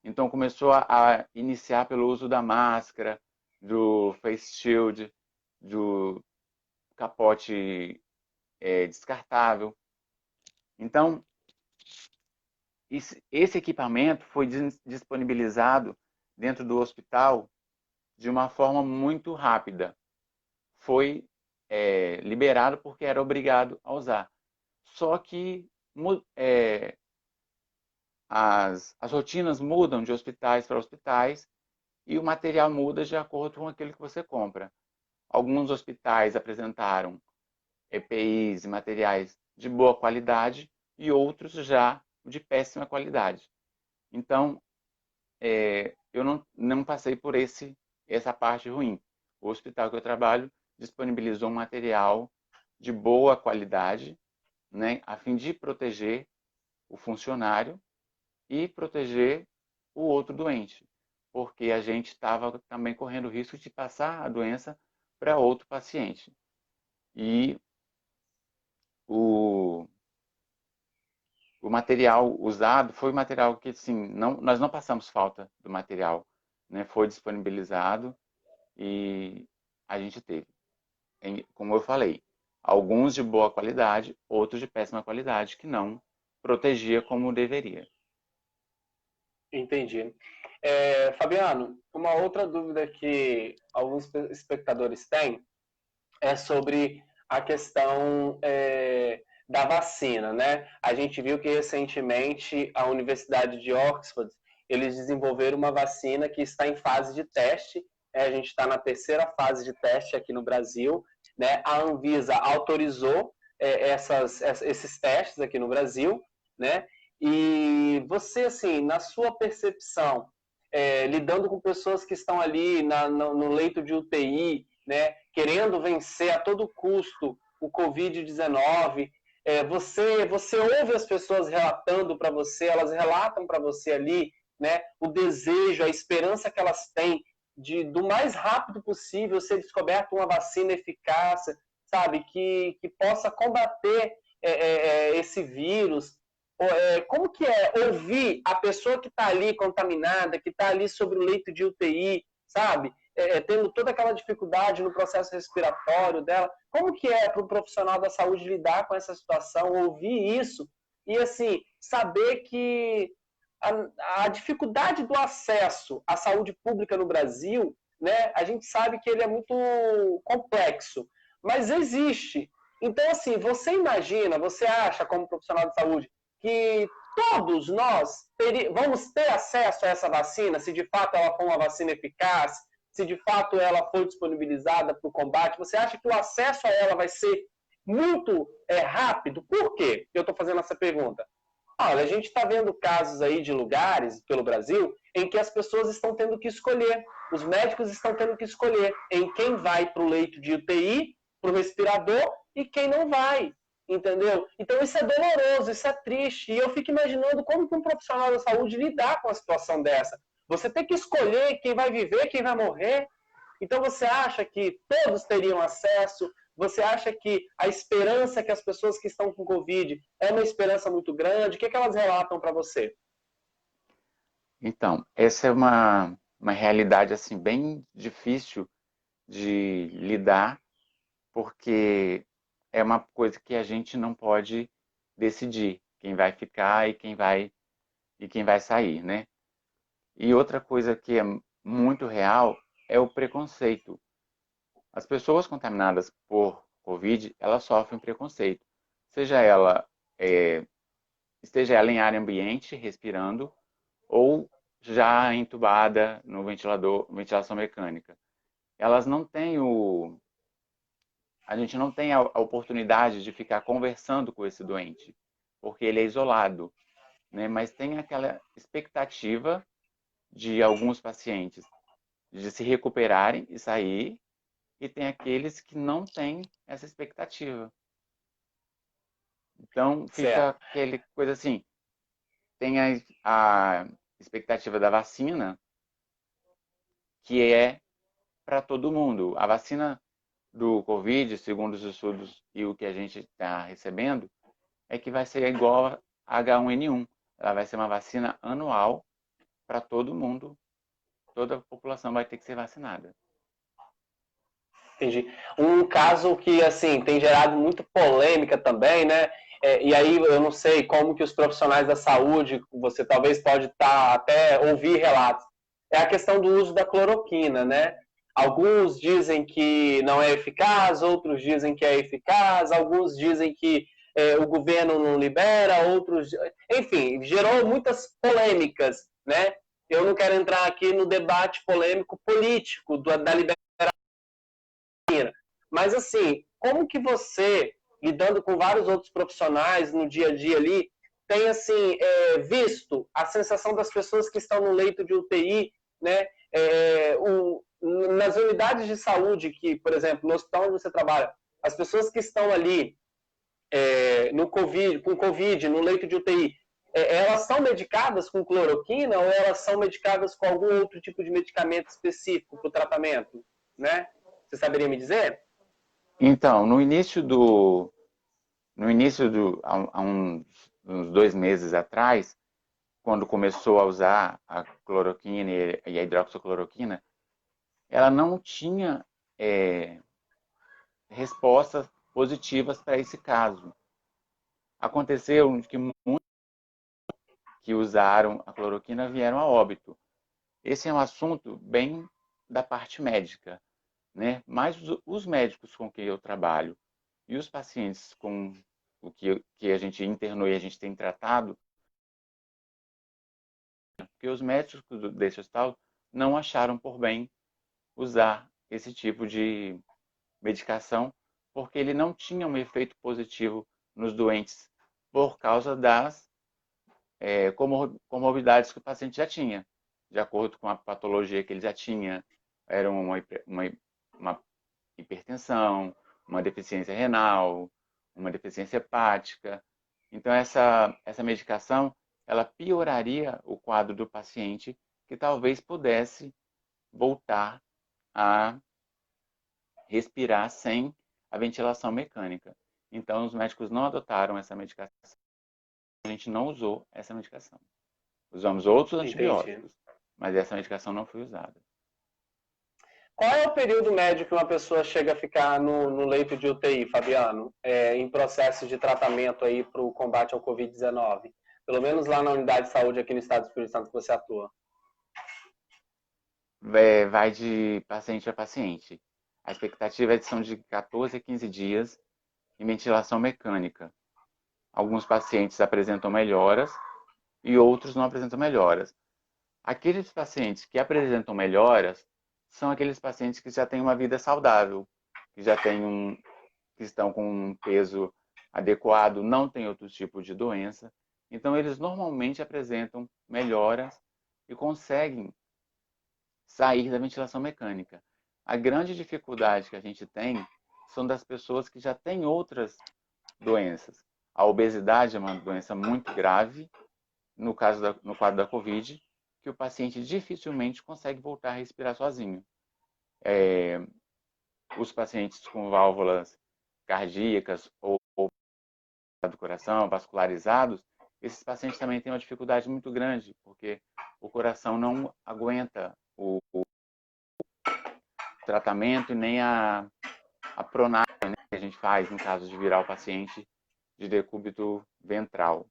[SPEAKER 3] então começou a iniciar pelo uso da máscara, do face shield, do capote descartável. Então, esse equipamento foi disponibilizado dentro do hospital de uma forma muito rápida. Foi liberado porque era obrigado a usar. Só que as rotinas mudam de hospitais para hospitais e o material muda de acordo com aquilo que você compra. Alguns hospitais apresentaram EPIs e materiais de boa qualidade e outros já de péssima qualidade. Então, eu não passei por essa parte ruim. O hospital que eu trabalho disponibilizou um material de boa qualidade, né, a fim de proteger o funcionário e proteger o outro doente, porque a gente estava também correndo o risco de passar a doença para outro paciente. E o, o material usado foi material que, assim, nós não passamos falta do material, né? Foi disponibilizado e a gente teve. Como eu falei, alguns de boa qualidade, outros de péssima qualidade, que não protegia como deveria.
[SPEAKER 4] Entendi. Fabiano, uma outra dúvida que alguns espectadores têm é sobre a questão da vacina, né? A gente viu que recentemente a Universidade de Oxford eles desenvolveram uma vacina que está em fase de teste. A gente está na terceira fase de teste aqui no Brasil, né? A Anvisa autorizou esses testes aqui no Brasil, né? E você, assim, na sua percepção, lidando com pessoas que estão ali no leito de UTI, né, querendo vencer a todo custo o Covid-19, você ouve as pessoas relatando para você, elas relatam para você ali, né, o desejo, a esperança que elas têm de, do mais rápido possível, ser descoberta uma vacina eficaz, sabe, que possa combater esse vírus. Como que é ouvir a pessoa que está ali contaminada, que está ali sobre o leito de UTI, sabe? Tendo toda aquela dificuldade no processo respiratório dela. Como que é para o profissional da saúde lidar com essa situação, ouvir isso e, assim, saber que a dificuldade do acesso à saúde pública no Brasil, né, a gente sabe que ele é muito complexo, mas existe. Então, assim, você imagina, você acha, como profissional de saúde, que todos nós vamos ter acesso a essa vacina, se de fato ela for uma vacina eficaz, se de fato ela for disponibilizada para o combate? Você acha que o acesso a ela vai ser muito rápido? Por quê eu estou fazendo essa pergunta? Olha, a gente está vendo casos aí de lugares pelo Brasil em que as pessoas estão tendo que escolher, os médicos estão tendo que escolher em quem vai para o leito de UTI, para o respirador, e quem não vai, entendeu? Então isso é doloroso, isso é triste, e eu fico imaginando como que um profissional da saúde lidar com uma situação dessa. Você tem que escolher quem vai viver, quem vai morrer. Então você acha que todos teriam acesso? Você acha que a esperança que as pessoas que estão com Covid é uma esperança muito grande? O que elas relatam para você?
[SPEAKER 3] Então, essa é uma realidade assim bem difícil de lidar, porque é uma coisa que a gente não pode decidir quem vai ficar e quem vai sair, né? E outra coisa que é muito real é o preconceito. As pessoas contaminadas por Covid, elas sofrem preconceito. Seja ela, é, esteja ela em área ambiente, respirando, ou já entubada no ventilador, ventilação mecânica. Elas não têm a gente não tem a oportunidade de ficar conversando com esse doente, porque ele é isolado, né? Mas tem aquela expectativa de alguns pacientes de se recuperarem e sair, e tem aqueles que não têm essa expectativa. Então fica
[SPEAKER 4] Certo.
[SPEAKER 3] aquele coisa assim, tem a expectativa da vacina, que é para todo mundo. A vacina do Covid, segundo os estudos e o que a gente está recebendo, é que vai ser igual a H1N1. Ela vai ser uma vacina anual para todo mundo, toda a população vai ter que ser vacinada.
[SPEAKER 4] Entendi. Um caso que, assim, tem gerado muita polêmica também, né? E aí eu não sei como que os profissionais da saúde, você talvez pode até ouvir relatos, é a questão do uso da cloroquina, né? Alguns dizem que não é eficaz, outros dizem que é eficaz, alguns dizem que o governo não libera, outros... Enfim, gerou muitas polêmicas, né? Eu não quero entrar aqui no debate polêmico político da liberação, mas assim, como que você, lidando com vários outros profissionais no dia a dia ali, tem assim visto a sensação das pessoas que estão no leito de UTI, né? Nas unidades de saúde que, por exemplo, no hospital onde você trabalha, as pessoas que estão ali no COVID, com COVID, no leito de UTI, elas são medicadas com cloroquina ou elas são medicadas com algum outro tipo de medicamento específico para o tratamento, né? Você saberia me dizer?
[SPEAKER 3] Então, há uns 2 meses atrás, quando começou a usar a cloroquina e a hidroxicloroquina, ela não tinha respostas positivas para esse caso. Aconteceu que muitos que usaram a cloroquina vieram a óbito. Esse é um assunto bem da parte médica, né? Mas os médicos com quem eu trabalho e os pacientes com o que a gente internou e a gente tem tratado, porque os médicos desse hospital não acharam por bem usar esse tipo de medicação, porque ele não tinha um efeito positivo nos doentes por causa das comorbidades que o paciente já tinha, de acordo com a patologia que ele já tinha. Era uma hipertensão, uma deficiência renal, uma deficiência hepática. Então, essa medicação, ela pioraria o quadro do paciente, que talvez pudesse voltar a respirar sem a ventilação mecânica. Então, os médicos não adotaram essa medicação. A gente não usou essa medicação. Usamos outros
[SPEAKER 4] Entendi.
[SPEAKER 3] antibióticos, mas essa medicação não foi usada.
[SPEAKER 4] Qual é o período médio que uma pessoa chega a ficar no leito de UTI, Fabiano, em processo de tratamento aí para o combate ao Covid-19? Pelo menos lá na unidade de saúde aqui no estado do Espírito Santo que você atua.
[SPEAKER 3] Vai de paciente a paciente. A expectativa são de 14 a 15 dias em ventilação mecânica. Alguns pacientes apresentam melhoras e outros não apresentam melhoras. Aqueles pacientes que apresentam melhoras são aqueles pacientes que já têm uma vida saudável, que já que estão com um peso adequado, não têm outro tipo de doença. Então, eles normalmente apresentam melhoras e conseguem sair da ventilação mecânica. A grande dificuldade que a gente tem são das pessoas que já têm outras doenças. A obesidade é uma doença muito grave, no quadro da Covid, que o paciente dificilmente consegue voltar a respirar sozinho. Os pacientes com válvulas cardíacas ou do coração, vascularizados, esses pacientes também têm uma dificuldade muito grande, porque o coração não aguenta o tratamento e nem a pronada, né, que a gente faz no caso de virar o paciente de decúbito ventral.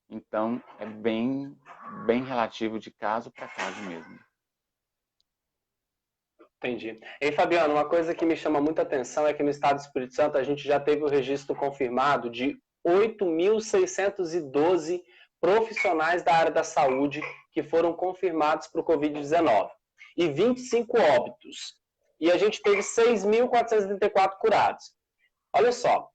[SPEAKER 3] Então, é bem bem relativo de caso para caso mesmo.
[SPEAKER 4] Entendi. E Fabiano, uma coisa que me chama muita atenção é que no estado do Espírito Santo a gente já teve o registro confirmado de 8.612 profissionais da área da saúde que foram confirmados para o Covid-19 e 25 óbitos. E a gente teve 6.434 curados. Olha só,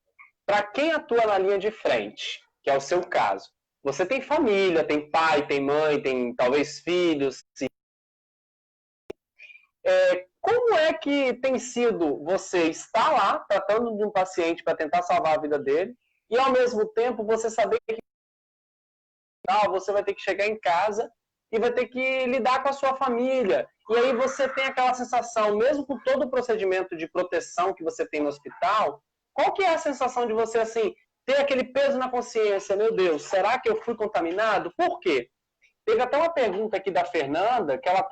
[SPEAKER 4] para quem atua na linha de frente, que é o seu caso, você tem família, tem pai, tem mãe, tem talvez filhos. Como é que tem sido você estar lá tratando de um paciente para tentar salvar a vida dele e ao mesmo tempo você saber que você vai ter que chegar em casa e vai ter que lidar com a sua família. E aí você tem aquela sensação, mesmo com todo o procedimento de proteção que você tem no hospital, qual que é a sensação de você, assim, ter aquele peso na consciência? Meu Deus, será que eu fui contaminado? Por quê? Teve até uma pergunta aqui da Fernanda, que ela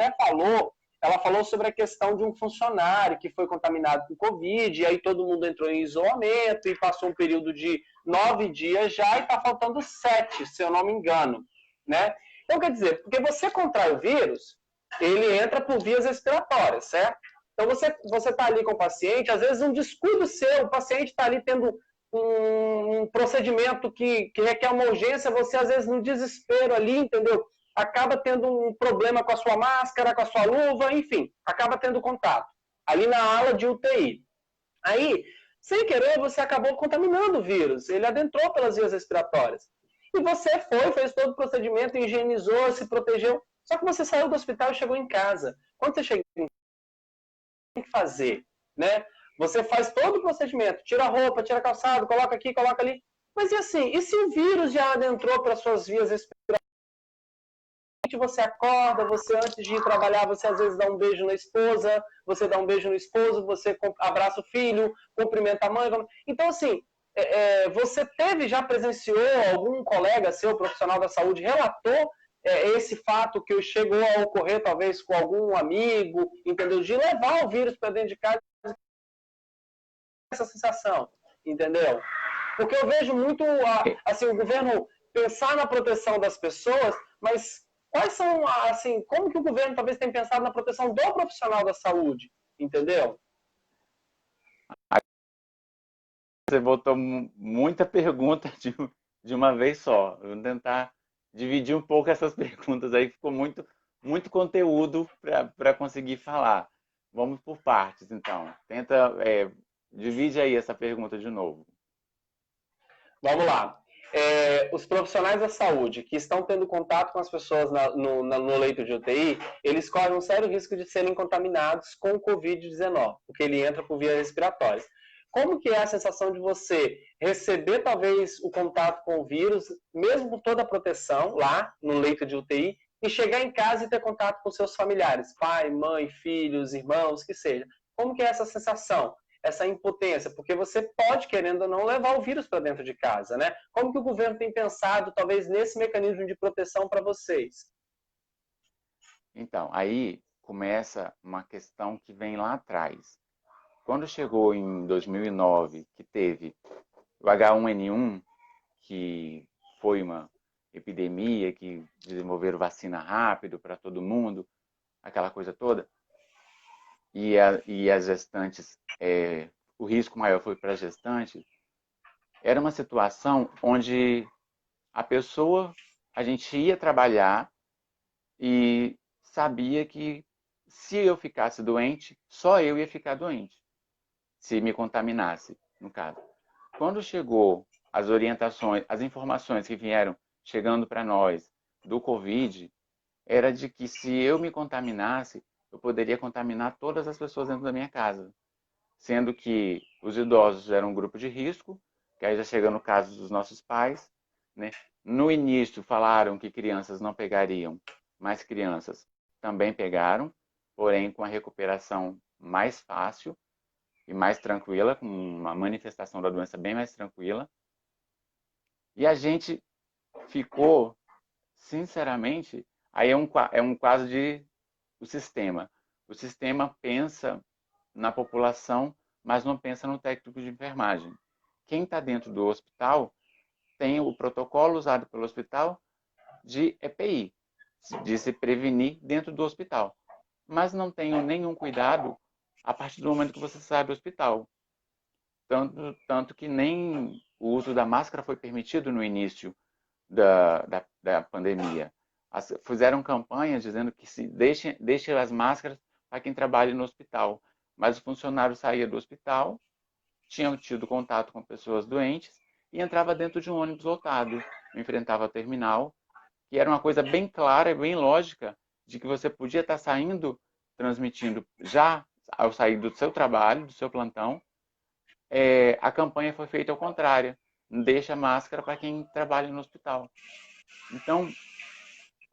[SPEAKER 4] falou sobre a questão de um funcionário que foi contaminado com Covid, e aí todo mundo entrou em isolamento e passou um período de 9 dias já e está faltando 7, se eu não me engano, né? Então, quer dizer, porque você contrai o vírus, ele entra por vias respiratórias, certo? Então, você está ali com o paciente, às vezes um descuido seu, o paciente está ali tendo um procedimento que requer uma urgência, você às vezes no desespero ali, entendeu? Acaba tendo um problema com a sua máscara, com a sua luva, enfim, acaba tendo contato. Ali na ala de UTI. Aí, sem querer, você acabou contaminando o vírus. Ele adentrou pelas vias respiratórias. E você fez todo o procedimento, higienizou, se protegeu. Só que você saiu do hospital e chegou em casa. Quando você chega em casa, tem que fazer, né? Você faz todo o procedimento, tira a roupa, tira a calçado, coloca aqui, coloca ali. Mas e assim, e se o vírus já adentrou pelas suas vias respiratórias? Você acorda, você antes de ir trabalhar, você às vezes dá um beijo na esposa, você dá um beijo no esposo, você abraça o filho, cumprimenta a mãe. Então, assim, você já presenciou, algum colega seu, profissional da saúde, relatou esse fato que chegou a ocorrer, talvez, com algum amigo, entendeu? De levar o vírus para dentro de casa, essa sensação, entendeu? Porque eu vejo muito, assim, o governo pensar na proteção das pessoas, mas quais são, assim, como que o governo talvez tenha pensado na proteção do profissional da saúde, entendeu?
[SPEAKER 3] Você botou muita pergunta de uma vez só. Eu vou tentar dividir um pouco essas perguntas aí, ficou muito conteúdo para conseguir falar. Vamos por partes, então. Divide aí essa pergunta de novo.
[SPEAKER 4] Vamos lá. Os profissionais da saúde que estão tendo contato com as pessoas no leito de UTI, eles correm um sério risco de serem contaminados com o Covid-19, porque ele entra por via respiratória. Como que é a sensação de você receber talvez o contato com o vírus, mesmo com toda a proteção lá no leito de UTI, e chegar em casa e ter contato com seus familiares, pai, mãe, filhos, irmãos, que seja? Como que é essa sensação? Essa impotência, porque você pode, querendo ou não, levar o vírus para dentro de casa, né? Como que o governo tem pensado, talvez, nesse mecanismo de proteção para vocês?
[SPEAKER 3] Então, aí começa uma questão que vem lá atrás. Quando chegou em 2009, que teve o H1N1, que foi uma epidemia, que desenvolveram vacina rápido para todo mundo, aquela coisa toda, e as gestantes, o risco maior foi para as gestantes, era uma situação onde a gente ia trabalhar e sabia que se eu ficasse doente, só eu ia ficar doente, se me contaminasse, no caso. Quando chegou as orientações, as informações que vieram chegando para nós do Covid, era de que se eu me contaminasse, eu poderia contaminar todas as pessoas dentro da minha casa. Sendo que os idosos eram um grupo de risco, que aí já chega no caso dos nossos pais, né? No início falaram que crianças não pegariam, mas crianças também pegaram, porém com a recuperação mais fácil e mais tranquila, com uma manifestação da doença bem mais tranquila. E a gente ficou, sinceramente, aí é um caso de o sistema. O sistema pensa na população, mas não pensa no técnico de enfermagem. Quem está dentro do hospital tem o protocolo usado pelo hospital de EPI. de se prevenir dentro do hospital. Mas não tenham nenhum cuidado a partir do momento que você sai do hospital. Tanto que nem o uso da máscara foi permitido no início da pandemia. Fizeram campanhas dizendo que se deixe as máscaras para quem trabalha no hospital. Mas o funcionário saía do hospital, tinha tido contato com pessoas doentes e entrava dentro de um ônibus lotado, enfrentava o terminal, que era uma coisa bem clara e bem lógica de que você podia estar saindo, transmitindo já ao sair do seu trabalho, do seu plantão. A campanha foi feita ao contrário, deixa a máscara para quem trabalha no hospital. Então,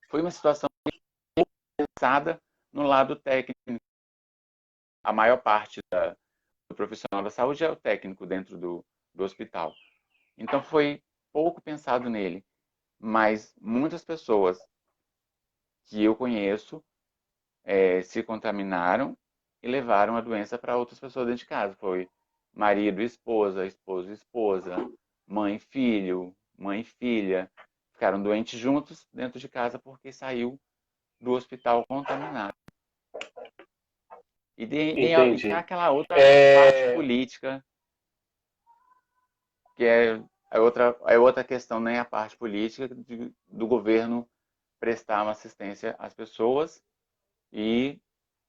[SPEAKER 3] foi uma situação pensada no lado técnico. A maior parte do profissional da saúde é o técnico dentro do hospital. Então, foi pouco pensado nele. Mas muitas pessoas que eu conheço se contaminaram e levaram a doença para outras pessoas dentro de casa. Foi marido, esposa, esposo, esposa, mãe, filho, mãe, filha. Ficaram doentes juntos dentro de casa porque saiu do hospital contaminado. E tem aquela outra parte política, que é outra questão, nem a parte política do governo prestar uma assistência às pessoas e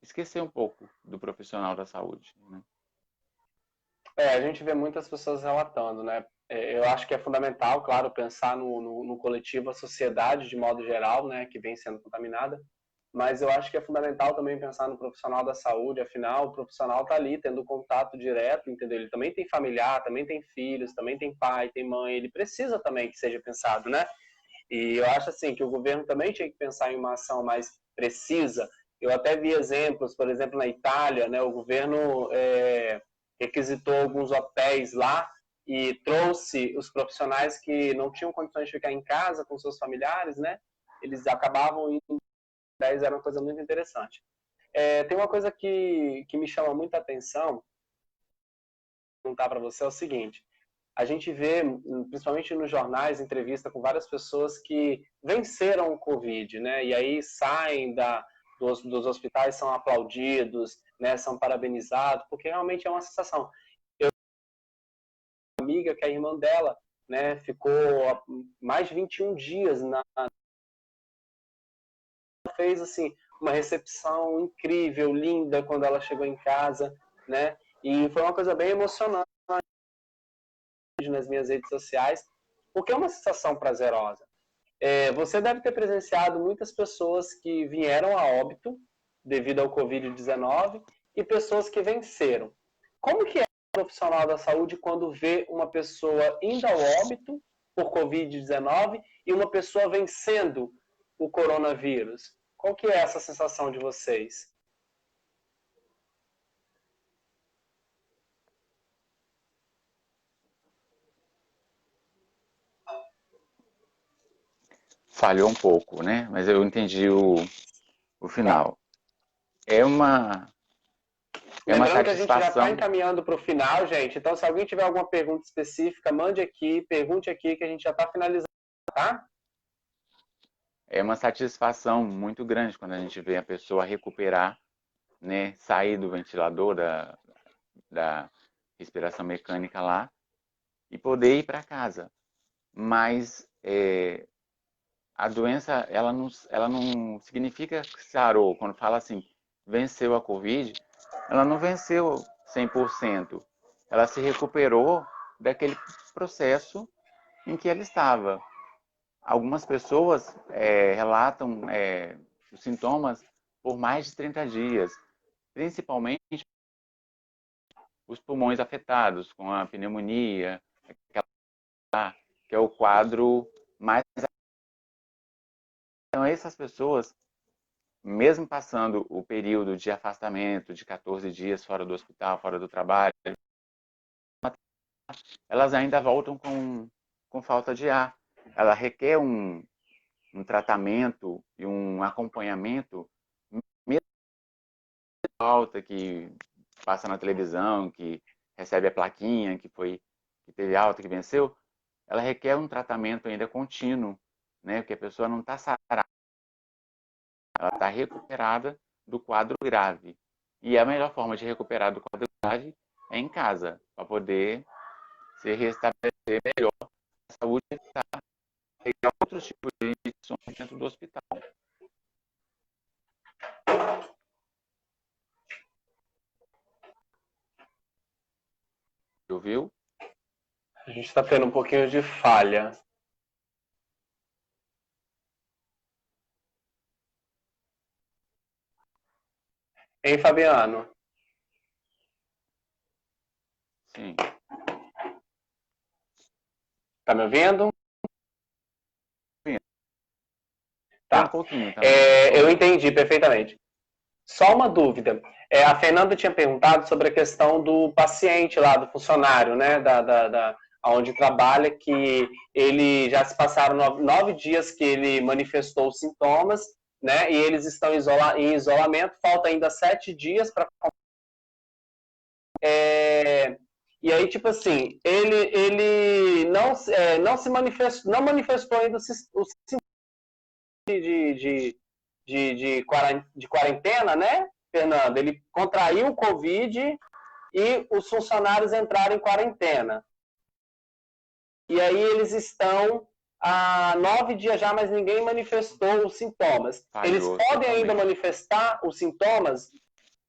[SPEAKER 3] esquecer um pouco do profissional da saúde, né?
[SPEAKER 4] A gente vê muitas pessoas relatando, né? Eu acho que é fundamental, claro, pensar no coletivo, a sociedade de modo geral, né, que vem sendo contaminada, mas eu acho que é fundamental também pensar no profissional da saúde, afinal, o profissional está ali tendo contato direto, entendeu? Ele também tem familiar, também tem filhos, também tem pai, tem mãe, ele precisa também que seja pensado, né? E eu acho assim que o governo também tinha que pensar em uma ação mais precisa. Eu até vi exemplos, por exemplo, na Itália, né, o governo requisitou alguns hotéis lá e trouxe os profissionais que não tinham condições de ficar em casa com seus familiares, né? Eles acabavam indo, era uma coisa muito interessante. Tem uma coisa que me chama muita atenção, vou perguntar para você, é o seguinte: a gente vê, principalmente nos jornais, entrevista com várias pessoas que venceram o Covid, né? E aí saem dos hospitais, são aplaudidos, né? São parabenizados, porque realmente é uma sensação. Eu tenho uma amiga que a irmã dela, né, ficou mais de 21 dias fez assim uma recepção incrível, linda quando ela chegou em casa, né? E foi uma coisa bem emocionante nas minhas redes sociais, porque é uma sensação prazerosa. Você deve ter presenciado muitas pessoas que vieram a óbito devido ao Covid-19 e pessoas que venceram. Como que é o profissional da saúde quando vê uma pessoa indo ao óbito por Covid-19 e uma pessoa vencendo o coronavírus? Qual que é essa sensação de vocês?
[SPEAKER 3] Falhou um pouco, né? Mas eu entendi o final. É uma
[SPEAKER 4] Lembrando que a gente já está
[SPEAKER 3] satisfação.
[SPEAKER 4] encaminhando para o final, gente. Então, se alguém tiver alguma pergunta específica, mande aqui, pergunte aqui, que a gente já está finalizando, tá?
[SPEAKER 3] É uma satisfação muito grande quando a gente vê a pessoa recuperar, né? Sair do ventilador, da respiração mecânica lá e poder ir para casa. Mas a doença, ela não significa que sarou. Quando fala assim, venceu a Covid, ela não venceu 100%. Ela se recuperou daquele processo em que ela estava. Algumas pessoas relatam os sintomas por mais de 30 dias, principalmente os pulmões afetados, com a pneumonia, que é o quadro mais. Então, essas pessoas, mesmo passando o período de afastamento de 14 dias fora do hospital, fora do trabalho, elas ainda voltam com falta de ar. Ela requer um tratamento e um acompanhamento, mesmo alta que passa na televisão, que recebe a plaquinha, que teve alta, que venceu, ela requer um tratamento ainda contínuo, né? Porque a pessoa não está sarada. ela está recuperada do quadro grave. E a melhor forma de recuperar do quadro grave é em casa, para poder se restabelecer melhor a saúde e pegar outros tipos de infecções dentro do hospital. Ouviu?
[SPEAKER 4] A gente está tendo um pouquinho de falha. Hein, Fabiano?
[SPEAKER 3] Sim.
[SPEAKER 4] Tá me ouvindo?
[SPEAKER 3] Tá.
[SPEAKER 4] Tá.
[SPEAKER 3] Um pouquinho também.
[SPEAKER 4] Eu entendi perfeitamente. Só uma dúvida. A Fernanda tinha perguntado sobre a questão do paciente lá, do funcionário, né, onde trabalha, que ele já se passaram 9 dias que ele manifestou os sintomas, né, e eles estão em isolamento, falta ainda 7 dias para... E aí, tipo assim, ele não se manifestou, não manifestou ainda os sintomas de quarentena, né, Fernanda? Ele contraiu o Covid e os funcionários entraram em quarentena. E aí eles estão há 9 dias já, mas ninguém manifestou os sintomas. Eles podem ainda manifestar os sintomas?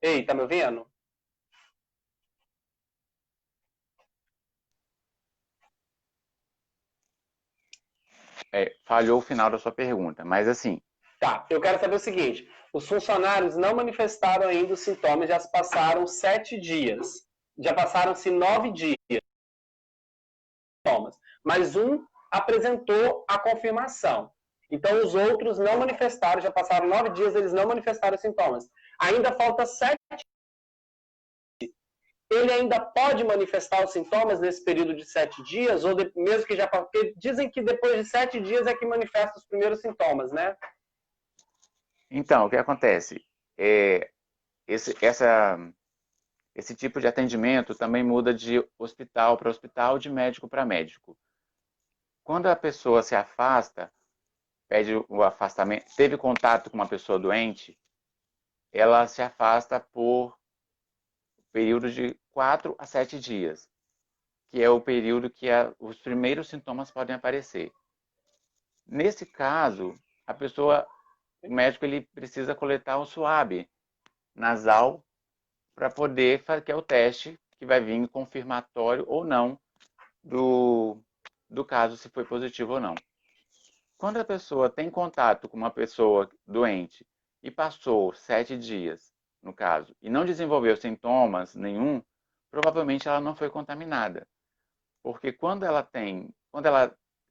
[SPEAKER 4] Ei, tá me ouvindo?
[SPEAKER 3] Falhou o final da sua pergunta, mas assim...
[SPEAKER 4] Tá, eu quero saber o seguinte, os funcionários não manifestaram ainda os sintomas, já se passaram 7 dias, já passaram-se 9 dias, mas um apresentou a confirmação. Então, os outros não manifestaram, já passaram 9 dias, eles não manifestaram sintomas. Ainda falta 7. Ele ainda pode manifestar os sintomas nesse período de 7 dias, ou mesmo que já... Porque dizem que depois de 7 dias é que manifesta os primeiros sintomas, né?
[SPEAKER 3] Então, o que acontece? Esse tipo de atendimento também muda de hospital para hospital, de médico para médico. Quando a pessoa se afasta, pede o afastamento, teve contato com uma pessoa doente, ela se afasta por período de 4 a 7 dias, que é o período que os primeiros sintomas podem aparecer. Nesse caso, o médico ele precisa coletar um swab nasal para poder fazer, que é o teste que vai vir confirmatório ou não do caso, se foi positivo ou não. Quando a pessoa tem contato com uma pessoa doente e passou 7 dias, no caso, e não desenvolveu sintomas nenhum, provavelmente ela não foi contaminada. Porque quando ela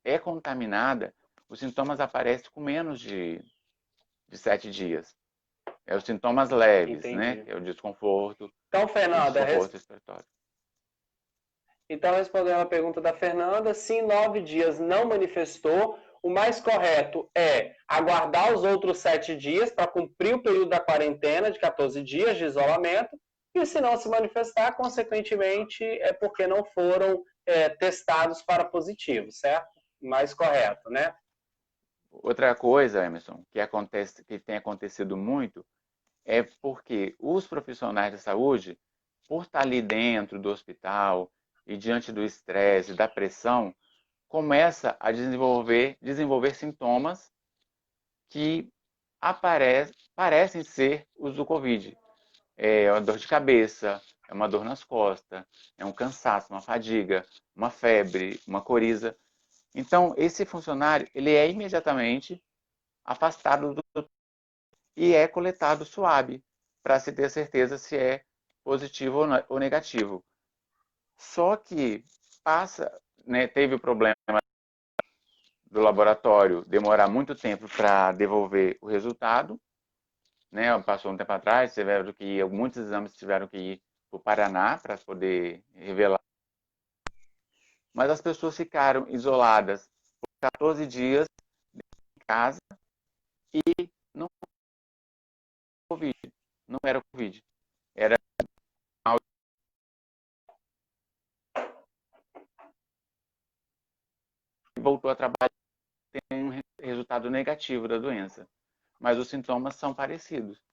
[SPEAKER 3] é contaminada, os sintomas aparecem com menos de 7 dias. É os sintomas leves,
[SPEAKER 4] Entendi.
[SPEAKER 3] né? É o desconforto.
[SPEAKER 4] Então, Fernanda,
[SPEAKER 3] respiratório.
[SPEAKER 4] Então, respondendo a pergunta da Fernanda, se em 9 dias não manifestou, o mais correto é aguardar os outros 7 dias para cumprir o período da quarentena de 14 dias de isolamento, e se não se manifestar, consequentemente, é porque não foram testados para positivo, certo? Mais correto, né?
[SPEAKER 3] Outra coisa, Emerson, que tem acontecido muito, é porque os profissionais de saúde, por estar ali dentro do hospital e diante do estresse, da pressão, começa a desenvolver sintomas que parecem ser os do Covid. É uma dor de cabeça, é uma dor nas costas, é um cansaço, uma fadiga, uma febre, uma coriza. Então, esse funcionário, ele é imediatamente afastado e é coletado suave, para se ter certeza se é positivo ou negativo. Só que teve o problema do laboratório demorar muito tempo para devolver o resultado, né? Passou um tempo atrás, muitos exames tiveram que ir para o Paraná para poder revelar. Mas as pessoas ficaram isoladas por 14 dias em casa e não Covid, não era Covid, era voltou a trabalhar tem um resultado negativo da doença. mas os sintomas são parecidos.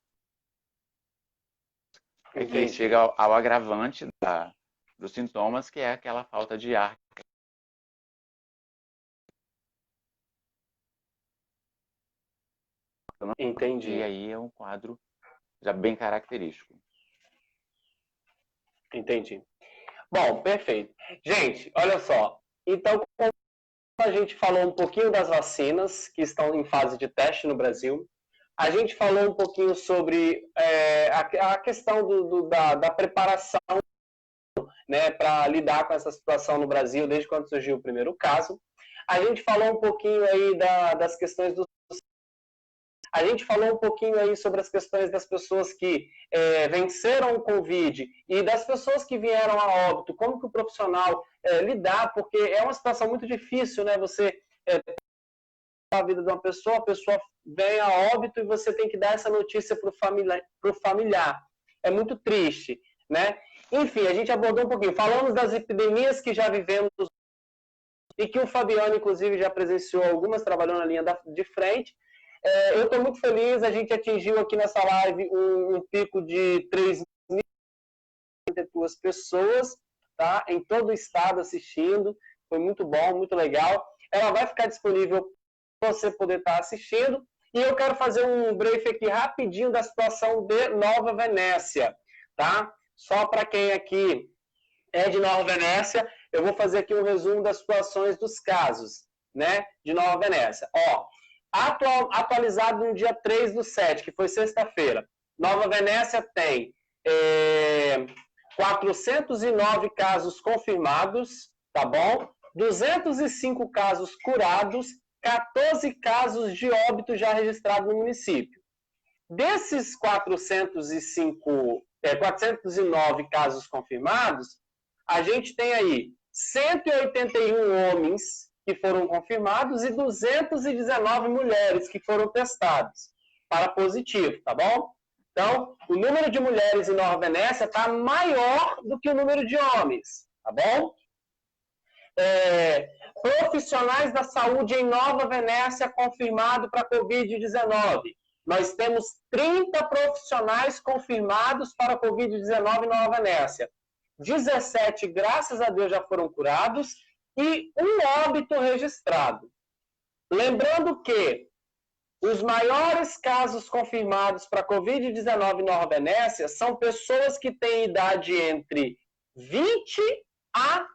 [SPEAKER 3] É que aí
[SPEAKER 4] Entendi.
[SPEAKER 3] chega ao agravante dos sintomas, que é aquela falta de ar.
[SPEAKER 4] Entendi.
[SPEAKER 3] E aí é um quadro já bem característico.
[SPEAKER 4] Entendi. Bom, perfeito. Gente, olha só. Então, como a gente falou um pouquinho das vacinas que estão em fase de teste no Brasil, a gente falou um pouquinho sobre a questão da preparação, né, para lidar com essa situação no Brasil, desde quando surgiu o primeiro caso. A gente falou um pouquinho aí das questões do... A gente falou um pouquinho aí sobre as questões das pessoas que venceram o Covid e das pessoas que vieram a óbito, como que o profissional lidar, porque é uma situação muito difícil, né? Você a vida de uma pessoa, a pessoa vem a óbito e você tem que dar essa notícia para o familiar. É muito triste, né? Enfim, a gente abordou um pouquinho. Falamos das epidemias que já vivemos e que o Fabiano, inclusive, já presenciou algumas, trabalhando na linha de frente. Eu estou muito feliz, a gente atingiu aqui nessa live um pico de 3.032 pessoas, tá? Em todo o estado assistindo. Foi muito bom, muito legal. Ela vai ficar disponível para você poder estar assistindo. E eu quero fazer um brief aqui rapidinho da situação de Nova Venécia, tá? Só para quem aqui é de Nova Venécia, eu vou fazer aqui um resumo das situações dos casos, né, de Nova Venécia. Ó, atualizado no dia 3/7, que foi sexta-feira, Nova Venécia tem 409 casos confirmados, tá bom? 205 casos curados, 14 casos de óbito já registrados no município. Desses 409 casos confirmados, a gente tem aí 181 homens que foram confirmados e 219 mulheres que foram testadas para positivo, tá bom? Então, o número de mulheres em Nova Venécia está maior do que o número de homens, tá bom? Profissionais da saúde em Nova Venécia confirmado para Covid-19. Nós temos 30 profissionais confirmados para Covid-19 em Nova Venécia. 17, graças a Deus, já foram curados e um óbito registrado. Lembrando que os maiores casos confirmados para Covid-19 em Nova Venécia são pessoas que têm idade entre 20 a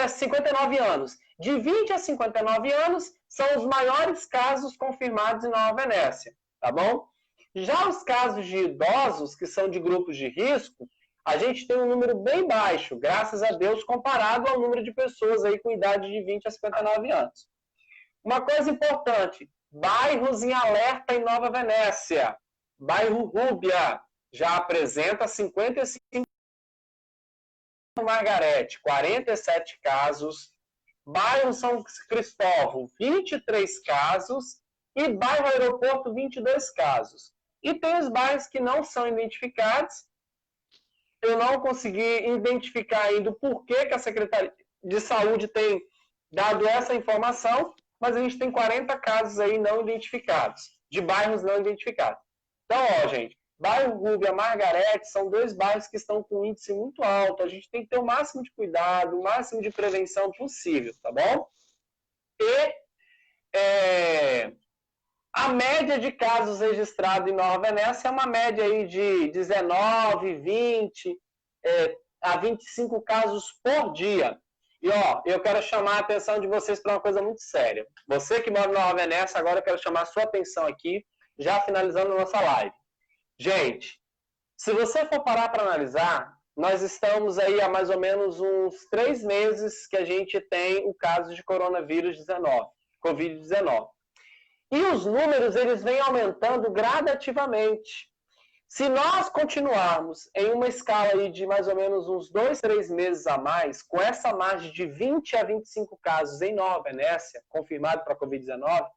[SPEAKER 4] 59 anos. De 20 a 59 anos são os maiores casos confirmados em Nova Venécia, tá bom? Já os casos de idosos, que são de grupos de risco, a gente tem um número bem baixo, graças a Deus, comparado ao número de pessoas aí com idade de 20 a 59 anos. Uma coisa importante, bairros em alerta em Nova Venécia. Bairro Rúbia já apresenta 55 Margarete, 47 casos. Bairro São Cristóvão, 23 casos. E bairro Aeroporto, 22 casos. E tem os bairros que não são identificados. Eu não consegui identificar ainda o porquê que a Secretaria de Saúde tem dado essa informação, mas a gente tem 40 casos aí não identificados, de bairros não identificados. Então, ó, gente, bairro Rúbia, Margarete, são dois bairros que estão com um índice muito alto. A gente tem que ter o máximo de cuidado, o máximo de prevenção possível, tá bom? E a média de casos registrados em Nova Venécia é uma média aí de 19, 20 a 25 casos por dia. E, ó, eu quero chamar a atenção de vocês para uma coisa muito séria. Você que mora em Nova Venécia, agora eu quero chamar a sua atenção aqui, já finalizando a nossa live. Gente, se você for parar para analisar, nós estamos aí há mais ou menos uns 3 meses que a gente tem o caso de coronavírus 19, Covid-19. E os números, eles vêm aumentando gradativamente. Se nós continuarmos em uma escala aí de mais ou menos uns 2, 3 meses a mais, com essa margem de 20 a 25 casos em Nova Venécia, confirmado para a Covid-19,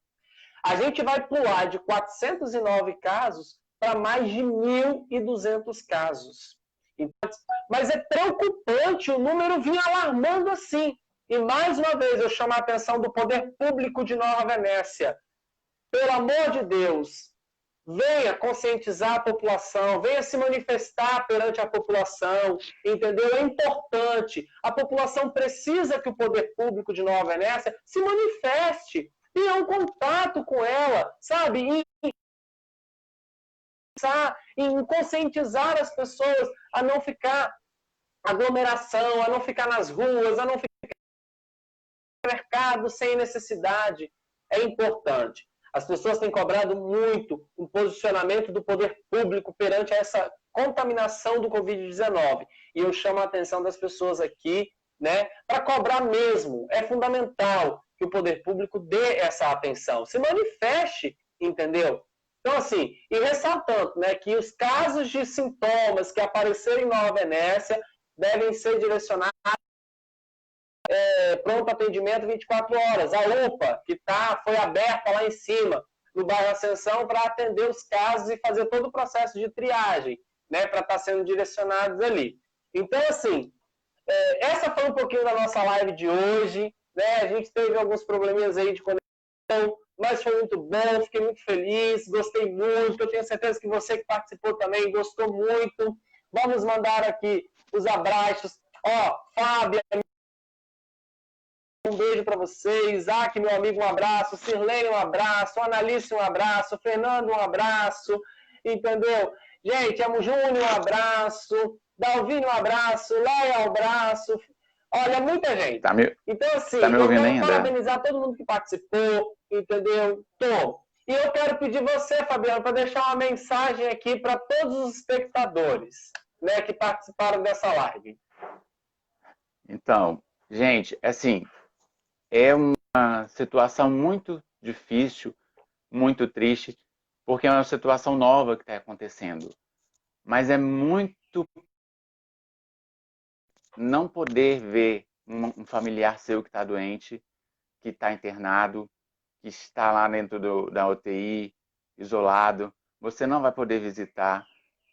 [SPEAKER 4] a gente vai pular de 409 casos para mais de 1.200 casos. Então, mas é preocupante, o número vinha alarmando assim. E mais uma vez eu chamo a atenção do poder público de Nova Venécia. pelo amor de Deus, venha conscientizar a população, venha se manifestar perante a população, entendeu? É importante. A população precisa que o poder público de Nova Venécia se manifeste, tenha um contato com ela, sabe? Em conscientizar as pessoas a não ficar aglomeração, a não ficar nas ruas, a não ficar no mercado sem necessidade. É importante. As pessoas têm cobrado muito o posicionamento do poder público perante essa contaminação do Covid-19. E eu chamo a atenção das pessoas aqui, né, para cobrar mesmo. É fundamental que o poder público dê essa atenção, se manifeste, entendeu? Então, assim, e ressaltando, né, que os casos de sintomas que apareceram em Nova Venécia devem ser direcionados pronto atendimento 24 horas. A UPA, que foi aberta lá em cima, no bairro Ascensão, para atender os casos e fazer todo o processo de triagem, né, para estar sendo direcionados ali. Então, assim, essa foi um pouquinho da nossa live de hoje, né? A gente teve alguns probleminhas aí de conexão, mas foi muito bom, fiquei muito feliz, gostei muito, eu tenho certeza que você que participou também gostou muito. Vamos mandar aqui os abraços. Ó, Fábio, um beijo para você. Isaac, meu amigo, um abraço. Sirlene, um abraço. Analice, um abraço. Fernando, um abraço. Entendeu? Gente, Amo Júnior, um abraço. Dalvino, um abraço. Leia, um abraço. Olha, muita gente. Então, assim,
[SPEAKER 3] tá me ouvindo
[SPEAKER 4] eu
[SPEAKER 3] ainda?
[SPEAKER 4] quero parabenizar todo mundo que participou, entendeu? E eu quero pedir você, Fabiano, para deixar uma mensagem aqui para todos os espectadores, né, que participaram dessa live.
[SPEAKER 3] Então, gente, assim, é uma situação muito difícil, muito triste, porque é uma situação nova que está acontecendo. Mas é muito não poder ver um familiar seu que está doente, que está internado, que está lá dentro da UTI, isolado. Você não vai poder visitar.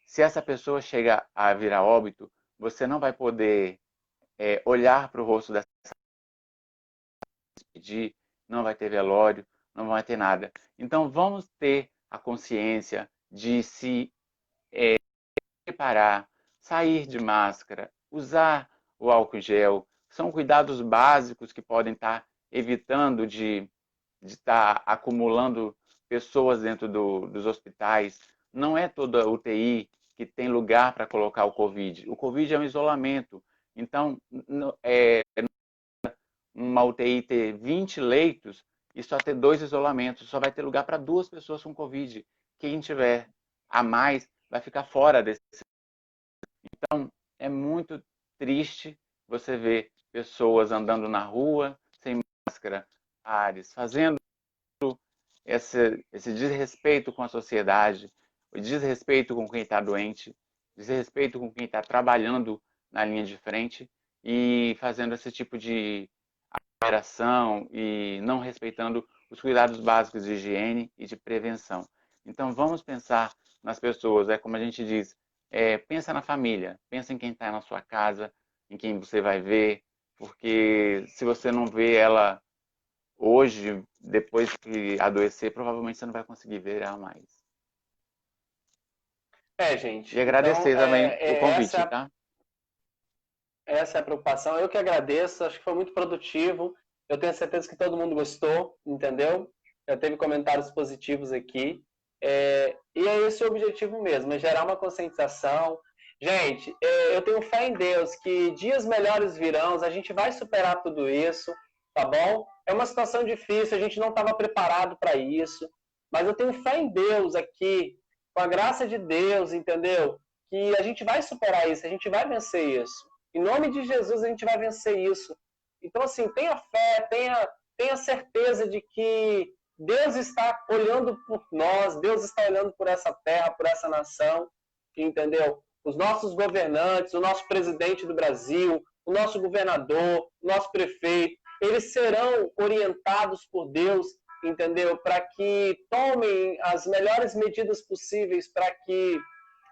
[SPEAKER 3] Se essa pessoa chega a vir a óbito, você não vai poder olhar para o rosto dessa despedir, não vai ter velório, não vai ter nada. Então vamos ter a consciência de se preparar, sair de máscara, usar o álcool gel. São cuidados básicos que podem estar evitando de estar acumulando pessoas dentro dos hospitais. Não é toda UTI que tem lugar para colocar o Covid. O Covid é um isolamento. Então, uma UTI ter 20 leitos e só ter 2 isolamentos, só vai ter lugar para 2 pessoas com Covid. Quem tiver a mais vai ficar fora desse. Então, é muito triste você ver pessoas andando na rua sem máscara, fazendo esse desrespeito com a sociedade, o desrespeito com quem está doente, desrespeito com quem está trabalhando na linha de frente e fazendo esse tipo de aglomeração e não respeitando os cuidados básicos de higiene e de prevenção. Então, vamos pensar nas pessoas, como a gente diz, pensa na família, pensa em quem está na sua casa, em quem você vai ver, porque se você não vê ela hoje, depois que adoecer, provavelmente você não vai conseguir ver ela mais.
[SPEAKER 4] Gente.
[SPEAKER 3] E agradecer
[SPEAKER 4] então,
[SPEAKER 3] também o convite, tá?
[SPEAKER 4] Essa é a preocupação. Eu que agradeço, acho que foi muito produtivo. Eu tenho certeza que todo mundo gostou, entendeu? Já teve comentários positivos aqui. E é esse o objetivo mesmo, é gerar uma conscientização. Gente, eu tenho fé em Deus que dias melhores virão, a gente vai superar tudo isso, tá bom? É uma situação difícil, a gente não estava preparado para isso, mas eu tenho fé em Deus aqui, com a graça de Deus, entendeu? Que a gente vai superar isso, a gente vai vencer isso. Em nome de Jesus, a gente vai vencer isso. Então, assim, tenha fé, tenha certeza de que Deus está olhando por nós, Deus está olhando por essa terra, por essa nação, entendeu? Os nossos governantes, o nosso presidente do Brasil, o nosso governador, o nosso prefeito, eles serão orientados por Deus, entendeu? Para que tomem as melhores medidas possíveis para que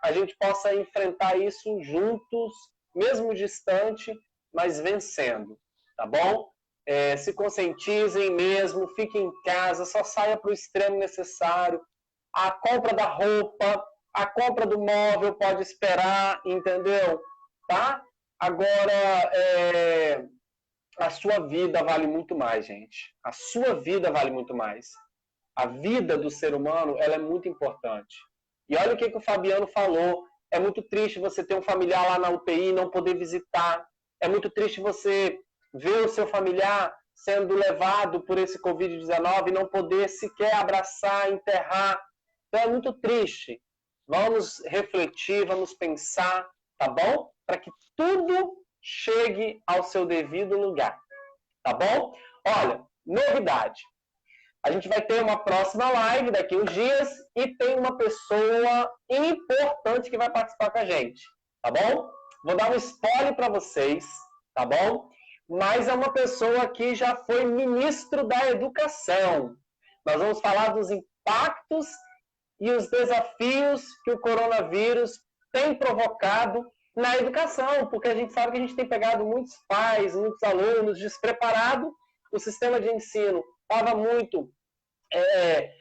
[SPEAKER 4] a gente possa enfrentar isso juntos, mesmo distante, mas vencendo, tá bom? se conscientizem mesmo, fiquem em casa, só saia para o extremo necessário. A compra da roupa, a compra do móvel pode esperar, entendeu? Tá? Agora, a sua vida vale muito mais, gente. A sua vida vale muito mais. A vida do ser humano, ela é muito importante. E olha o que o Fabiano falou. É muito triste você ter um familiar lá na UTI e não poder visitar. É muito triste você ver o seu familiar sendo levado por esse Covid-19 e não poder sequer abraçar, enterrar. Então é muito triste. Vamos refletir, vamos pensar, tá bom? Para que tudo chegue ao seu devido lugar, tá bom? Olha, novidade. A gente vai ter uma próxima live daqui uns dias e tem uma pessoa importante que vai participar com a gente, tá bom? Vou dar um spoiler para vocês, tá bom? Mas é uma pessoa que já foi ministro da Educação. Nós vamos falar dos impactos e os desafios que o coronavírus tem provocado na educação, porque a gente sabe que a gente tem pegado muitos pais, muitos alunos despreparados. O sistema de ensino estava muito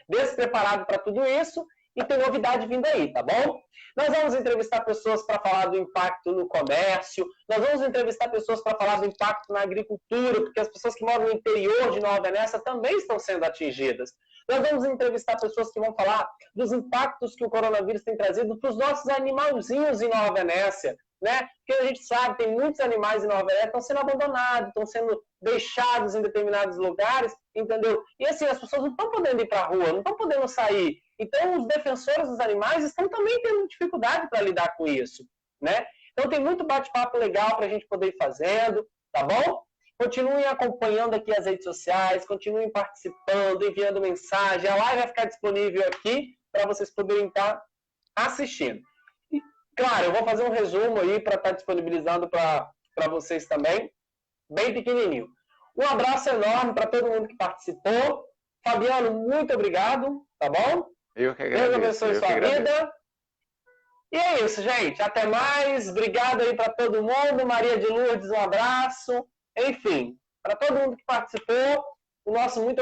[SPEAKER 4] despreparado para tudo isso e tem novidade vindo aí, tá bom? Nós vamos entrevistar pessoas para falar do impacto no comércio, nós vamos entrevistar pessoas para falar do impacto na agricultura, porque as pessoas que moram no interior de Nova Venécia também estão sendo atingidas. Nós vamos entrevistar pessoas que vão falar dos impactos que o coronavírus tem trazido para os nossos animalzinhos em Nova Venécia, né? Porque a gente sabe, tem muitos animais em Nova Venécia que estão sendo abandonados, estão sendo deixados em determinados lugares, entendeu? E assim, as pessoas não estão podendo ir para a rua, não estão podendo sair. Então, os defensores dos animais estão também tendo dificuldade para lidar com isso, né? Então, tem muito bate-papo legal para a gente poder ir fazendo, tá bom? Continuem acompanhando aqui as redes sociais, continuem participando, enviando mensagem. A live vai ficar disponível aqui para vocês poderem estar assistindo. E, claro, eu vou fazer um resumo aí para estar disponibilizando para vocês também, bem pequenininho. Um abraço enorme para todo mundo que participou. Fabiano, muito obrigado, tá bom?
[SPEAKER 3] Eu que agradeço.
[SPEAKER 4] Deus abençoe sua vida. E é isso, gente. Até mais. Obrigado aí para todo mundo. Maria de Lourdes, um abraço. Enfim, para todo mundo que participou, o nosso muito obrigado.